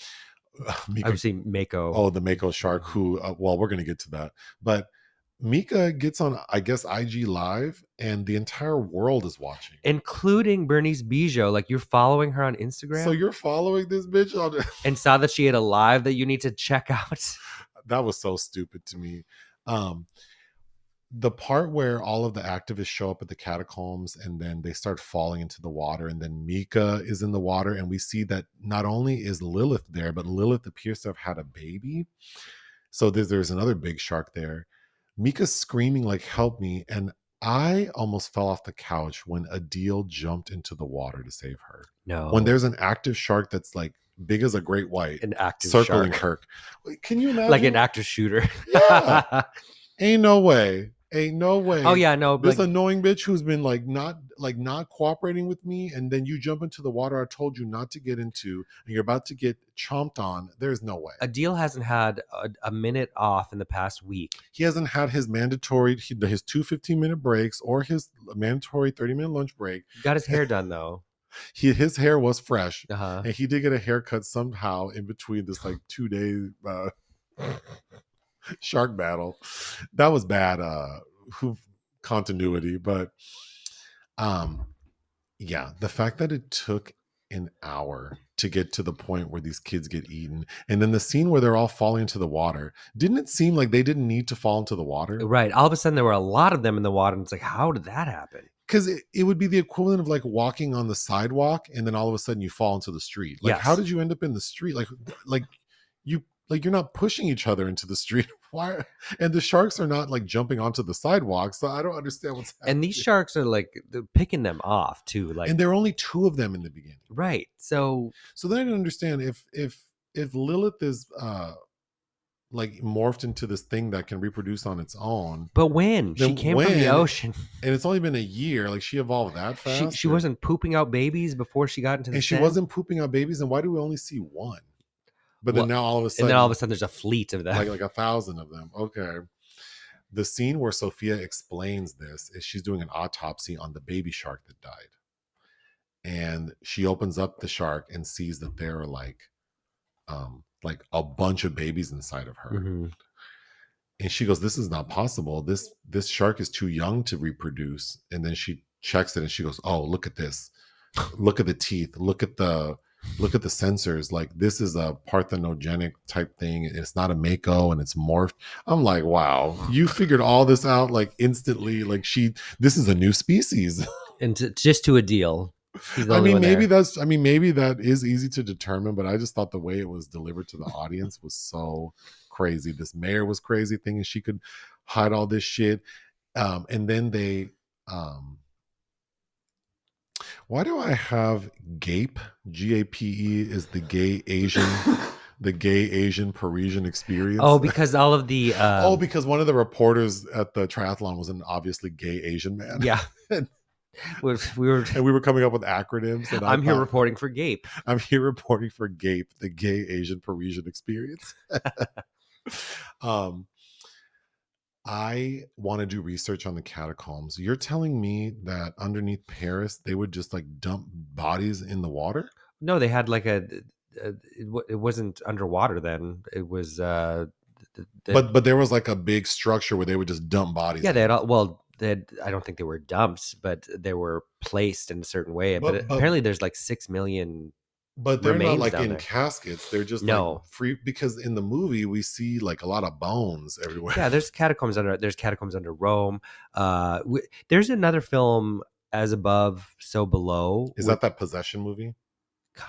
Mika. I would say Mako. Oh, the Mako shark who, well, we're going to get to that. But Mika gets on, I guess, IG Live, and the entire world is watching. Including Bernice Bejo. Like, you're following her on Instagram? So you're following this bitch on... and saw that she had a live that you need to check out? That was so stupid to me. the part where all of the activists show up at the catacombs and then they start falling into the water, and then Mika is in the water, and we see that not only is Lilith there, but Lilith appears to have had a baby. So there's another big shark there. Mika's screaming like, help me. And I almost fell off the couch when Adil jumped into the water to save her. No. When there's an active shark that's like big as a great white, An active circling shark. her. Can you imagine? Like an active shooter. Yeah. Ain't no way. Ain't no way. Oh yeah, no. This annoying bitch who's been not cooperating with me, and then you jump into the water I told you not to get into, and you're about to get chomped on. There's no way. Adil hasn't had a minute off in the past week. He hasn't had his mandatory his 2 15-minute breaks or his mandatory 30-minute lunch break. He got his hair done though. His hair was fresh, and he did get a haircut somehow in between this like 2-day shark battle. That was bad continuity, but yeah, the fact that it took an hour to get to the point where these kids get eaten, and then the scene where they're all falling into the water, didn't it seem like they didn't need to fall into the water? Right. All of a sudden there were a lot of them in the water, and it's like, how did that happen? Because it would be the equivalent of like walking on the sidewalk and then all of a sudden you fall into the street. Like, how did you end up in the street? Like you're not pushing each other into the street. Why? And the sharks are not like jumping onto the sidewalk. So I don't understand what's happening. And these sharks are like picking them off too. Like, and there are only 2 of them in the beginning. Right. So then I don't understand if Lilith is like morphed into this thing that can reproduce on its own. But when she came from the ocean, and it's only been a year, like she evolved that fast. She wasn't pooping out babies before she got into the. And she wasn't pooping out babies. And why do we only see one? But then now all of a sudden, there's a fleet of them, like 1,000 of them. Okay. The scene where Sophia explains this is she's doing an autopsy on the baby shark that died, and she opens up the shark and sees that there are like a bunch of babies inside of her. Mm-hmm. And she goes, this is not possible. This shark is too young to reproduce. And then she checks it and she goes, oh, look at this. Look at the teeth. Look at the sensors. Like, this is a parthenogenic type thing. It's not a mako and it's morphed. I'm like, wow, you figured all this out like instantly. Like this is a new species. And just to a deal. Maybe that is easy to determine, but I just thought the way it was delivered to the audience was so crazy. This mayor was crazy thinking she could hide all this shit. And then they why do I have GAPE? GAPE is the gay Asian Parisian experience. Oh, because all of the because one of the reporters at the triathlon was an obviously gay Asian man. Yeah. we were coming up with acronyms. And I'm here reporting for GAPE. I'm here reporting for GAPE, the gay Asian Parisian experience. I want to do research on the catacombs. You're telling me that underneath Paris, they would just like dump bodies in the water? No, they had like it wasn't underwater then. It was. But there was like a big structure where they would just dump bodies. Yeah, they had. I don't think they were dumps, but they were placed in a certain way. But apparently, there's like 6 million. But they're not like in caskets. They're just like free, because in the movie we see like a lot of bones everywhere. Yeah, there's catacombs under Rome. There's another film, As Above, So Below. Is that possession movie?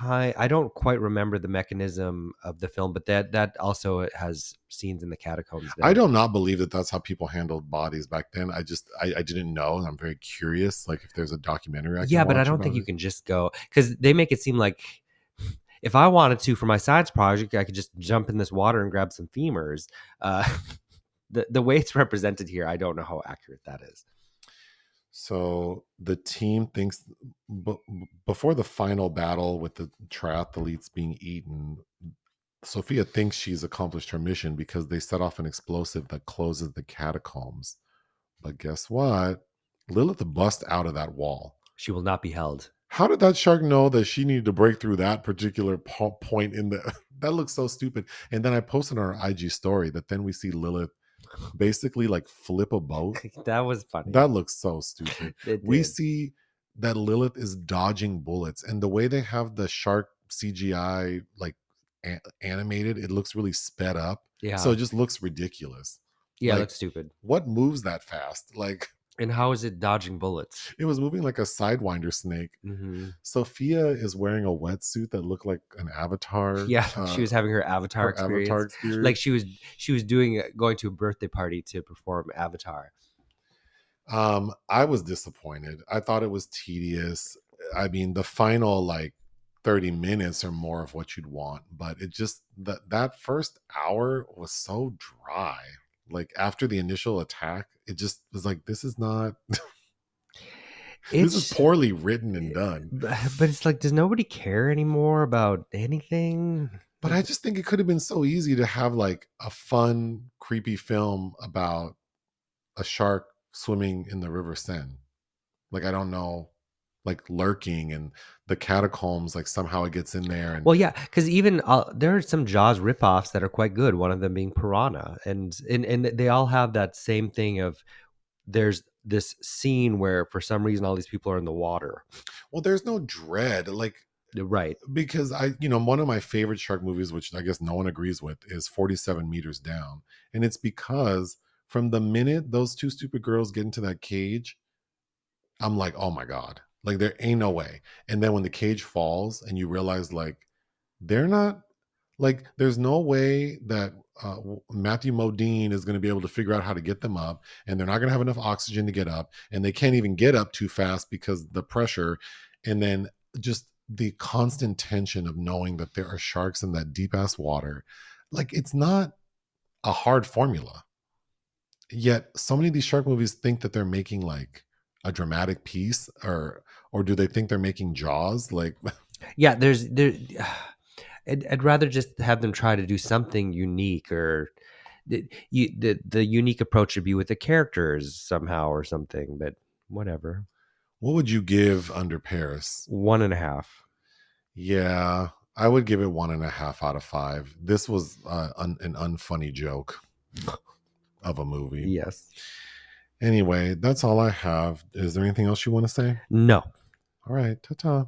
I don't quite remember the mechanism of the film, but that also has scenes in the catacombs. I do not believe that that's how people handled bodies back then. I didn't know, and I'm very curious. Like if there's a documentary, but I don't think you can just go, because they make it seem like if I wanted to for my science project, I could just jump in this water and grab some femurs. The way it's represented here, I don't know how accurate that is. So the team thinks before the final battle with the triathletes being eaten, Sophia thinks she's accomplished her mission because they set off an explosive that closes the catacombs. But guess what? Lilith busts out of that wall. She will not be held. How did that shark know that she needed to break through that particular point in the... That looks so stupid. And then I posted on our IG story that then we see Lilith basically like flip a boat. That was funny. That looks so stupid. We see that Lilith is dodging bullets, and the way they have the shark CGI like animated, it looks really sped up. Yeah. So it just looks ridiculous. Yeah, it Like, looks stupid. what moves that fast? Like, And how is it dodging bullets? it was moving like a sidewinder snake. Hmm. Sophia is wearing a wetsuit that looked like an avatar. Yeah, she was having her Avatar Her avatar experience. Like experience. she was doing going to a birthday party to perform Avatar. I was disappointed. I thought it was tedious. I mean, the final like 30 minutes are more of what you'd want, but it just that first hour was so dry. Like after the initial attack, it just was like this is not this is It's poorly written and done. but it's like, does nobody care anymore about anything? But I just think it could have been so easy to have like a fun, creepy film about a shark swimming in the River Seine. Like I don't know, like lurking and the catacombs, like somehow it gets in there and Well, yeah, because even there are some Jaws ripoffs that are quite good. One of them being Piranha, and they all have that same thing of there's this scene where for some reason all these people are in the water. well, there's no dread. Like Right. because one of my favorite shark movies, which I guess no one agrees with, is 47 Meters Down. And it's because from the minute those two stupid girls get into that cage, I'm like, oh my God, like there ain't no way. And then when the cage falls and you realize like they're not like there's no way that Matthew Modine is going to be able to figure out how to get them up, and they're not going to have enough oxygen to get up, and they can't even get up too fast because the pressure, and then just the constant tension of knowing that there are sharks in that deep ass water. Like it's not a hard formula. Yet so many of these shark movies think that they're making like a dramatic piece, or do they think they're making Jaws? Like Yeah, there. I'd rather just have them try to do something unique, or the unique approach would be with the characters somehow or something. But whatever. what would you give Under Paris? 1.5. Yeah, I would give it 1.5 out of 5. This was an unfunny joke of a movie. Yes. Anyway, that's all I have. Is there anything else you want to say? No. All right, ta-ta.